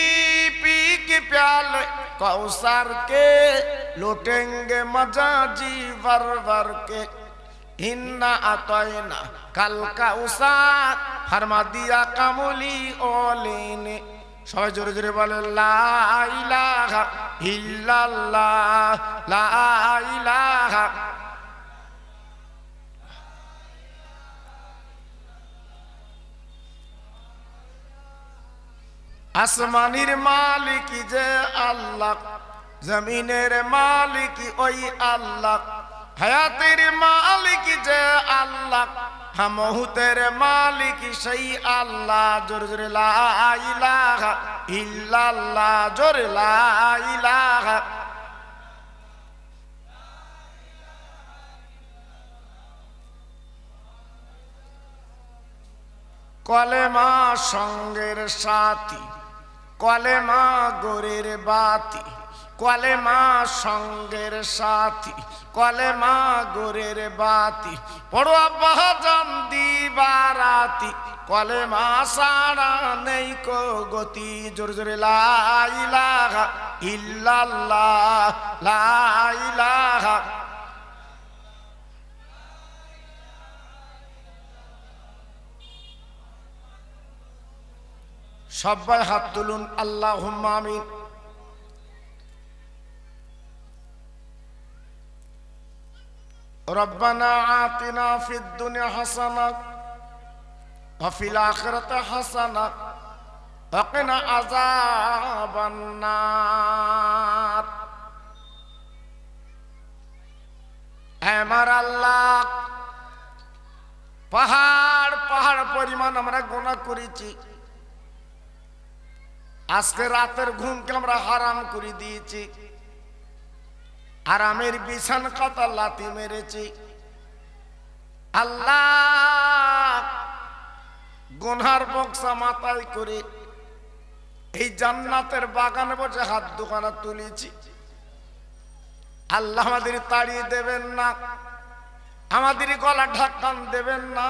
पी के प्याले कौसर के लुटेंगे मजा जी वर वर के इन्ना अतोयना कल का उसा फरमा दिया कमली ओले ने সবাই জোরে জোরে বলে লা ইলাহা ইল্লাল্লাহ লা ইলাহা। আসমানের মালিক যে আল্লাহ, জমিনের মালিক ওই আল্লাহ, হায়াতের মালিক যে আল্লাহ, মহুতের মালিক সেই আল্লাহ। জোরে জোরে লা ইলাহা ইল্লাল্লাহ, জোরে লা ইলাহা। কলেমা সঙ্গের সাথী, কলেমা গোরের বাতি, কলেমা সঙ্গের সাথী, কলেমা গোরের বাতি, পড়ো আব্বাজান দিবারাতি, কলেমা সারা নেই কো গতি। জোরে জোরে লা ইলাহা ইল্লাল্লাহ, লা ইলাহা। সবাই হাত তুলুন, আল্লাহুম্মা আমিন। রব্বানা আতিনা ফিদ দুনিয়া হাসানাহ ওয়া ফিল আখিরাতি হাসানাহ ওয়া কিনা আযাবান নার। আমার আল্লাহ, পাহাড় পাহাড় পরিমাণ আমরা গুনাহ করেছি। আজকে রাতের ঘুমকে আমরা হারাম করে দিয়েছি, আরামের বিছান কথা লাথি মেরেছি। আল্লাহ, গুনহার বক্সা মাথায় করে এই জান্নাতের বাগানে বসে হাত দুখানা তুলেছি। আল্লাহ, আমাদের তাড়িয়ে দেবেন না, আমাদের গলা ঢাকান দেবেন না,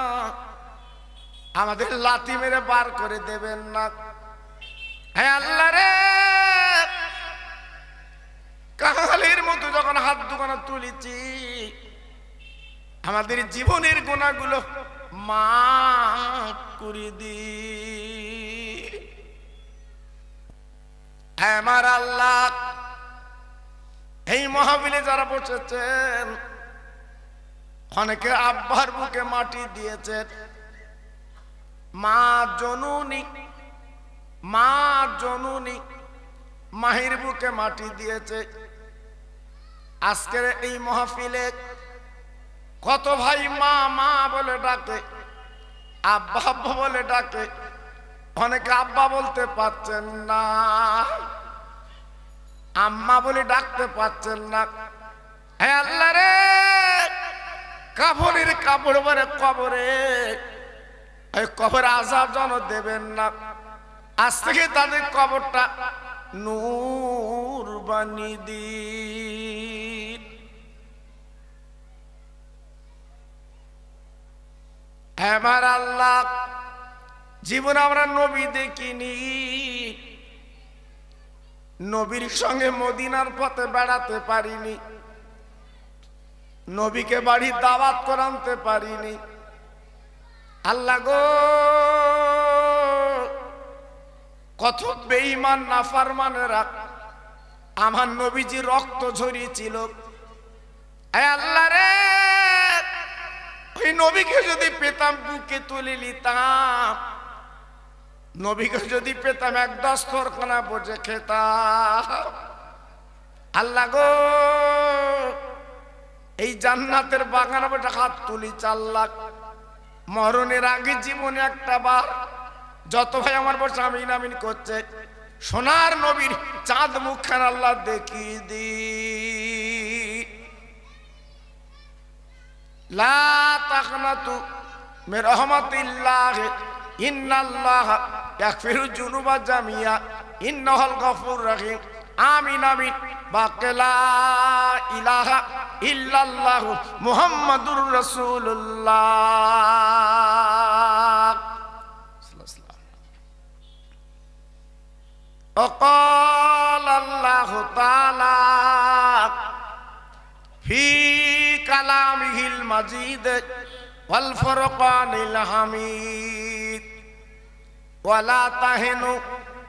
আমাদের লাথি মেরে বার করে দেবেন না। হ্যাঁ আল্লাহ রে, কাঙালের মতো যখন হাত দুখানা তুলেছি, আমাদের জীবনের গুনাহগুলো মাফ করে দি। আমার আল্লাহ, এই মাহফিলে যারা বসেছেন, অনেকে আব্বার বুকে মাটি দিয়েছেন, মা জননী, মা জননী মাহির বুকে মাটি দিয়েছে। আজকের এই মাহফিলে কত ভাই মা মা বলে ডাকে, আব্বা আব্বা বলে ডাকে, অনেকে আব্বা বলতে পারছেন না, আম্মা বলে ডাকতে পারছেন না। হে আল্লাহ রে, কাফনের কাপড় পরে কবরে, এই কবরে আযাব যেন দেবেন না। আজ থেকে তাদের কবরটা নূর বানিয়ে দিন। আমার আল্লাহ, জীবনে আমরা নবী দেখিনি, নবীর সঙ্গে মদিনার পথে বেড়াতে পারিনি, নবীকে বাড়ি দাওয়াত করে আনতে পারিনি। আল্লাহ গো, কত বেঈমান নাফরমানেরা আমার নবীজি রক্ত ঝরিয়েছিল। আল্লাহ রে, ওই নবীকে যদি পেতাম বুকে তুলে নিতাম, নবীকে যদি পেতাম এক দস্তরখানা বসে খেতাম। আল্লাহ গো, এই জান্নাতের বাগানে বসে হাত তুলি 4 লাখ। মরণের আগে জীবনে একটা বার যত ভাই আমার বসে আমিন আমিন করছে, সোনার নবীর চাঁদ মুখখান আল্লাহ দেখিয়ে দি। লা তাকনাতু মির রাহমাতিল্লাহ, ইন্নাল্লাহা ইয়াগফিরু যুনুবা জামিয়া, ইন্নাহুল গফুর রহিম। আমিন আমিন। বাকে লা ইলাহা ইল্লাল্লাহ মুহাম্মাদুর রাসূলুল্লাহ। وقال الله تعالى في كلامه المجيد والفرقان الحميد ولا تهنوا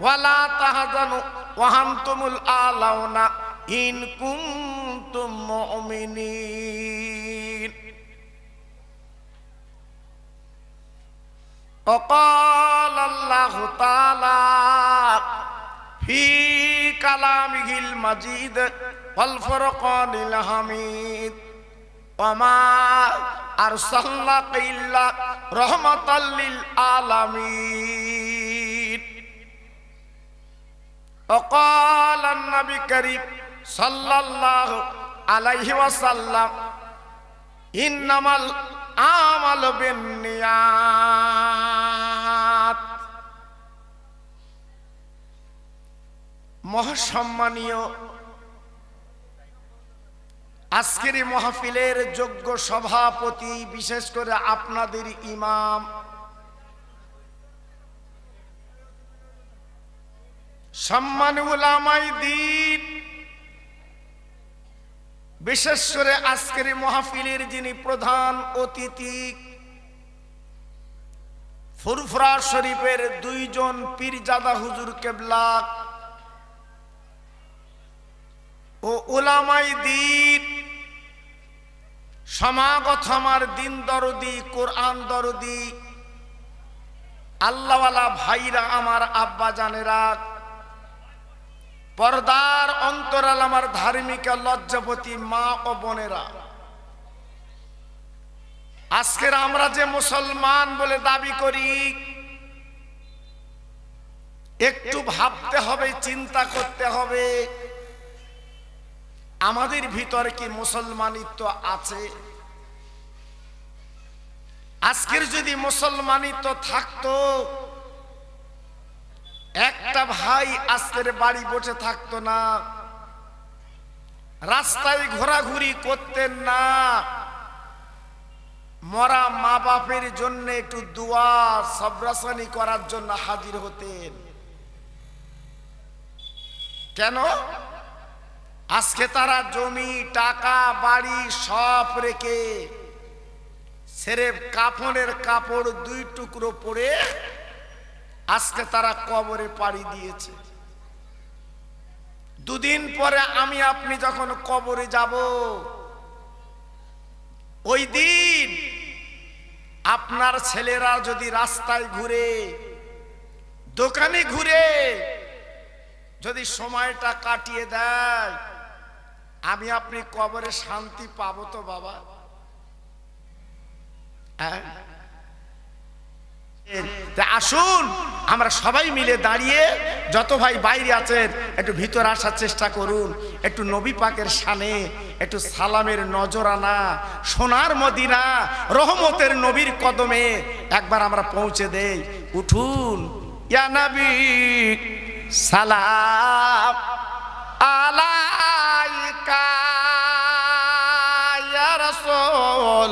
ولا تحزنوا وأنتم الأعلون إن كنتم مؤمنين. وقال الله تعالى في كلامه المجيد والفرقان الحميد وما أرسلناك إلا رحمة للعالمين. وقال النبي الكريم صلى الله عليه وسلم إنما الأعمال بالنيات. মহাসম্মানীয় আজকের এই মাহফিলের যোগ্য সভাপতি, বিশেষ করে আপনাদের ইমাম, সম্মানী উলামায়ে দ্বীন, বিশেষ করে আজকের এই মাহফিলের যিনি প্রধান অতিথি, ফুরফুরা শরীফের দুইজন পীরজাদা হুজুর কেবলা ও উলামায়ে দ্বীন, সমাগত আমার দিন দরদি, কোরআন দরদি, আল্লাহওয়ালা ভাইরা, আমার আব্বা জানেরা, পর্দার অন্তরাল আমার ধার্মিকা লজ্জাবতী মা ও বোনেরা, আজকের আমরা যে মুসলমান বলে দাবি করি, একটু ভাবতে হবে, চিন্তা করতে হবে, আমাদের ভিতরে কি মুসলমানিত্ব আছে? আজকের যদি মুসলমানিত্ব থাকতো, একটা ভাই আজকের বাড়ি বসে থাকতো না, রাস্তায় ঘোরাঘুরি করতেন না, মরা মা বাপের জন্য একটু দোয়া সবরাসানি করার জন্য হাজির হতেন। কেন? আজকে তারা জমি, টাকা, বাড়ি সব রেখে সেরেফ কাফনের কাপড় দুই টুকরো পরে আজকে তারা কবরে পাড়ি দিয়েছে। দুদিন পরে আমি আপনি যখন কবরে যাব, ওই দিন আপনার ছেলেরা যদি রাস্তায় ঘুরে, দোকানে ঘুরে যদি সময়টা কাটিয়ে দেয়, আমি আপনি কবরে শান্তি পাবো তো বাবা? আসুন আমরা সবাই মিলে দাঁড়িয়ে, যত ভাই বাইরে আছেন একটু ভিতর আসার চেষ্টা করুন, একটু নবী পাকের শানে একটু সালামের নজরানা, সোনার মদিনা রহমতের নবীর কদমে একবার আমরা পৌঁছে দেই। উঠুন, ইয়া নবী সালাম আলাইকা, ইয়া রাসূল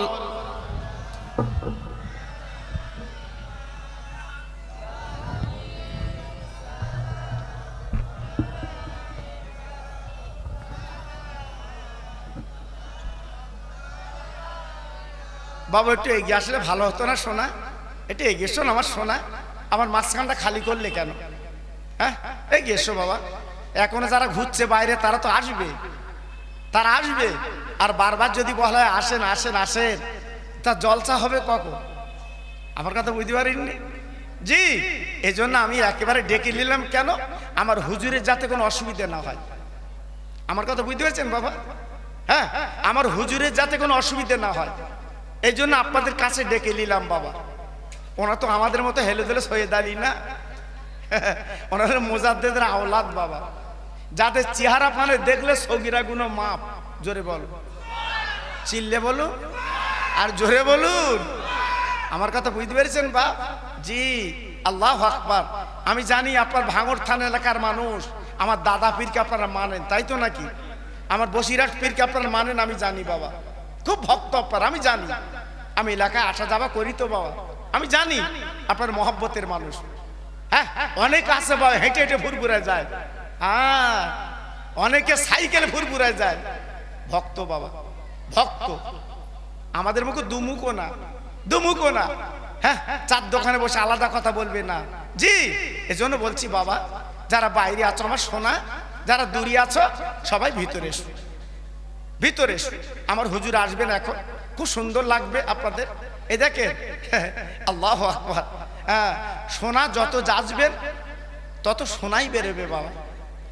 বাবা একটু এগিয়ে আসলে ভালো হতো না সোনা? একটু এগিয়ে এসো না আমার সোনা, আমার মাঝখানটা খালি করলে কেন? হ্যাঁ, এগিয়ে এসো বাবা। এখনো যারা ঘুরছে বাইরে তারা তো আসবে, তারা আসবে, আর বারবার যদি বলা হয় আসেন আসেন আসেন, তা জলসা হবে কখন? আমার কথা বুঝতে পারিনি জি। এই জন্য আমি একেবারে ডেকে নিলাম। কেন? আমার হুজুরের যাতে কোনো অসুবিধা না হয়। আমার কথা বুঝতে পারছেন বাবা? হ্যাঁ, আমার হুজুরের যাতে কোনো অসুবিধা না হয়, এই জন্য আপনাদের কাছে ডেকে নিলাম বাবা। ওনা তো আমাদের মতো হেলে দিলে সয়ে দাঁড়িয়ে না, ওনাদের মুজাদ্দেদের আওলাদ বাবা, যাদের চেহারা পানে দেখলে সগিরা গুনো মাপ। জোরে বলো, চিল্লে বলুন, আর জোরে বলুন। আমার কথা বুঝতে পেরেছেন বাপ? জি, আল্লাহু আকবার। আমি জানি আপনার ভাঙড় থানা এলাকার মানুষ আমার দাদা পীরকে আপনারা মানেন, তাই তো নাকি? আমার বসিরহাট পীরকে আপনারা মানেন, আমি জানি বাবা। খুব ভক্ত আপনার, আমি জানি। আমি এলাকায় আসা যাওয়া করি তো বাবা, আমি জানি আপনার মহব্বতের মানুষ। হ্যাঁ, অনেক আছে বাবা, হেঁটে হেঁটে ফুরফুরে যায়। হ্যাঁ, অনেকে সাইকেলে ফুরফুরে যায়। ভক্ত বাবা, ভক্ত। আমাদের মুখে দুমুখও না, দুমুখও না। হ্যাঁ, চার দোকানে বসে আলাদা কথা বলবে না জি। এজন্য বলছি বাবা, যারা বাইরে আছো আমার সোনা, যারা দূরে আছো সবাই ভিতরে এসো, ভিতরে এসো। আমার হুজুর আসবেন এখন, খুব সুন্দর লাগবে আপনাদের। এই দেখেন, আল্লাহু আকবার। হ্যাঁ, সোনা যত যাচবেন তত সোনাই বেরোবে বাবা,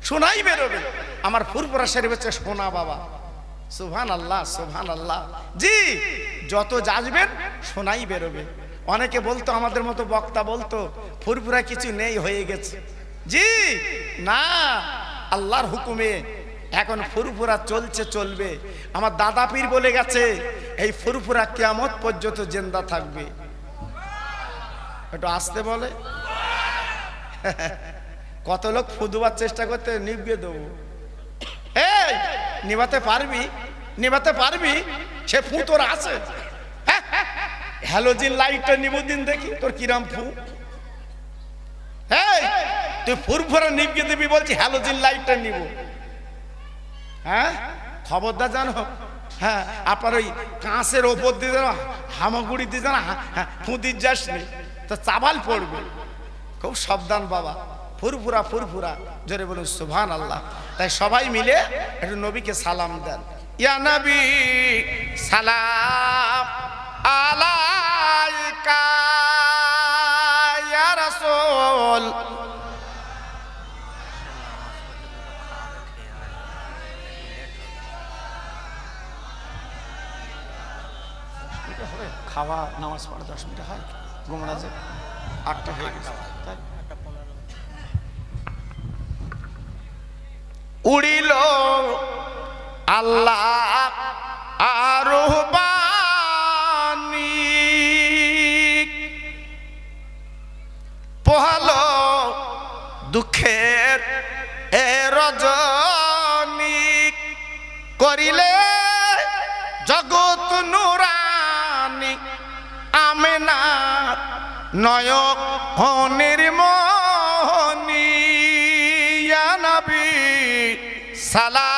সোনাই বেরোবে। আমার ফুরফুরা শরীফ হচ্ছে সোনা বাবা। সুবহান আল্লাহ, সুবহান আল্লাহ। জি, যত যাচবেন সোনাই বেরোবে। অনেকে বলতো, আমাদের মতো বক্তা বলতো ফুরফুরা কিছু নেই, হয়ে গেছে। জি না, আল্লাহর হুকুমে এখন ফুরফুরা চলছে, চলবে। আমার দাদা পীর বলে গেছে এই ফুরফুরা কিয়ামত পর্যন্ত জিন্দা থাকবে। একটু আসতে বলে। কত লোক ফুদুবার চেষ্টা করতে, নিভিয়ে দেবো। এই নিভাতে পারবি? নেভাতে পারবি? সে ফু তোর আছে? হ্যালোজিন লাইটটা নিব দিন দেখি তোর কিরাম ফু। এই তুই ফুরফুরা নিভিয়ে দিবি বলছি হ্যালোজিন লাইটটা নিব? হ্যাঁ খবরদার জানো। হ্যাঁ আপনার ওই কাঁচের ওপর দিয়ে যেন হামাগুড়ি দিয়ে যেন ফুঁদির যাস নি, তো চাবাল পড়বে। খুব সাবধান বাবা। ফুরফুরা ফুরফুরা, জোরে বলুন সুবহানাল্লাহ। তাই সবাই মিলে একটু নবীকে সালাম দেন। ইয়া নবী সালাম আলাইকা ইয়া রাসূল। খাওয়া নামাজ পড়া 10 মিনিট হয়, গোমরাজে 8টা হয়ে গেছে। উড়িল আল্লাহ আরবানি, পোহালো দুঃখের এ রজনী, করিলে জগৎ নুরানি, আমেনা নয়নের মনি। ইয়া নবী সালাম।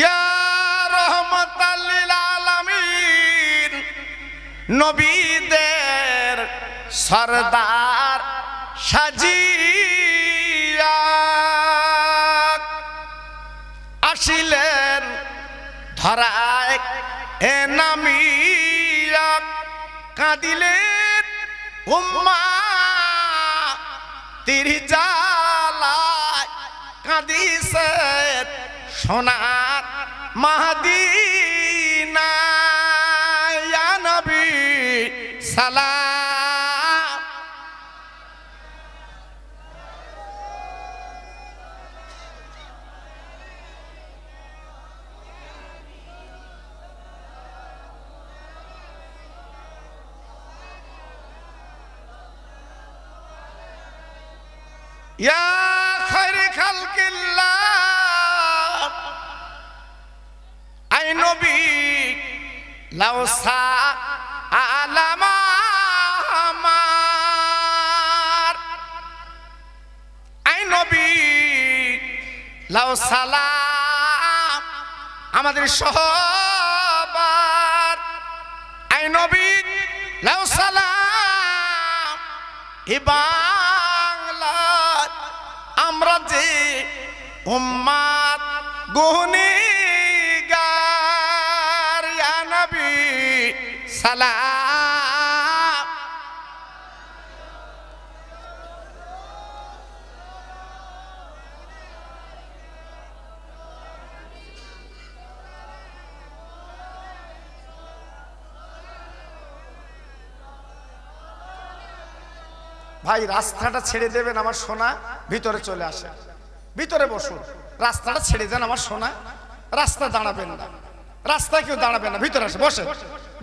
ইয়া রহমাতাল লিল আলামিন, নবীদের সরদার সাজিয়া আসিলেন ধরায় এ নামিয়া, কাঁদিলেন উম্মা তির জালায়, কাঁদিছেন সোনার মাদিনা। ইয়া নবী সালাম। ইয়া খায়রে খালকিল্লাহ, আই নবী লাউসা আলামা আমার, আই নবী লাউ সালাম আমাদের সবার, আই নবী লাউ সালাম এ বাংলার আমরা যে উম্মাত গুহনিগার। ইয়া নবী সালাম। ভাই রাস্তাটা ছেড়ে দেবেন আমার সোনা, ভিতরে চলে আসে, ভিতরে বসুন। রাস্তাটা ছেড়ে দেন আমার সোনা, রাস্তা দাঁড়াবেন না, রাস্তায় কেউ দাঁড়াবেন না, ভিতরে আসে বসেন,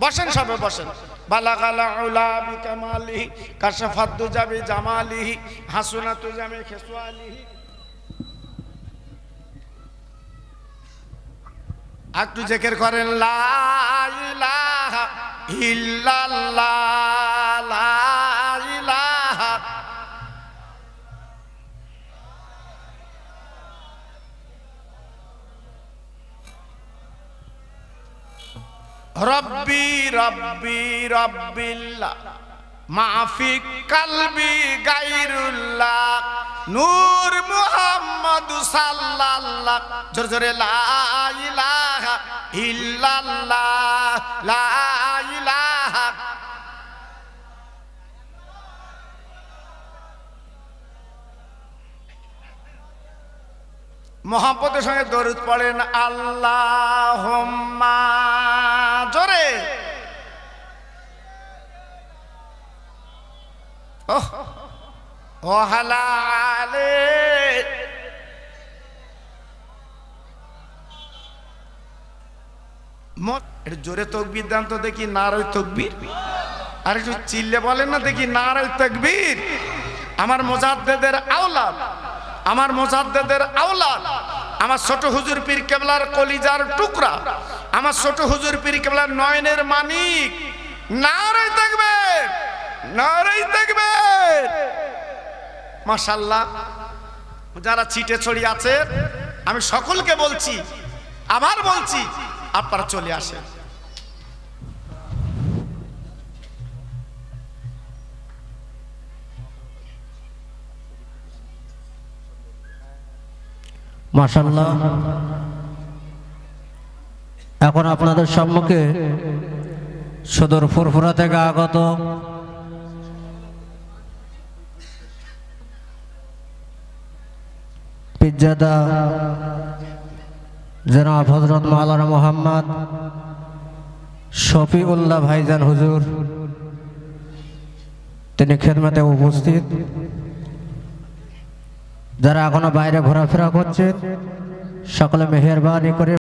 বসেন সবে বসেন। বালাগালা উলা বিকামালিহি কাশাফাদ্দু জাবি জামালিহি হাসুনাতু জামি খেসওয়ালিহি। একটু জিকির করেন লা ইলাহা ইল্লাল্লাহ, লা ইলাহা রব্বি রব্বি রব্বিল্লাহ মাফি কলবি গায়রুল্লাহ নূর মুহাম্মদ সাল্লাল্লাহ। জোরে জোরে লা ইলাহা ইল্লাল্লাহ, লা ইলাহা। মোহাম্মদের সঙ্গে দরুদ পড়েন আল্লাহুম্মা, জোরে। ও হালালে একটু জোরে তকবীর দেন তো দেখি, নারায়ে তাকবীর। আর একটু চিল্লে বলেন না দেখি, নারায়ে তাকবীর। আমার মুজাদ্দেদের আওলাদ, আমার মুজাদ্দেদের আওলাদ, আমার ছোট হুজুর পীর কেবলার কলিজার টুকরা, আমার ছোট হুজুর পীর কেবলার নয়নের মানিক, নারায়ে তাকবীর, নারায়ে তাকবীর। মাশাআল্লাহ। যারা ছিটে ছড়িয়ে আছে আমি সকলকে বলছি, আবার বলছি, আপনারা চলে আসেন। মাশাআল্লাহ। এখন আপনাদের সম্মুখে সুদূর ফুরফুরা থেকে আগত পিজ্জাদা জনাব হযরত মাওলানা মোহাম্মদ শফিউল্লাহ ভাইজান হুজুর, তিনি খেদমতে উপস্থিত। যারা এখনো বাইরে ঘোরাফেরা করছে সকলে মেহেরবানি করে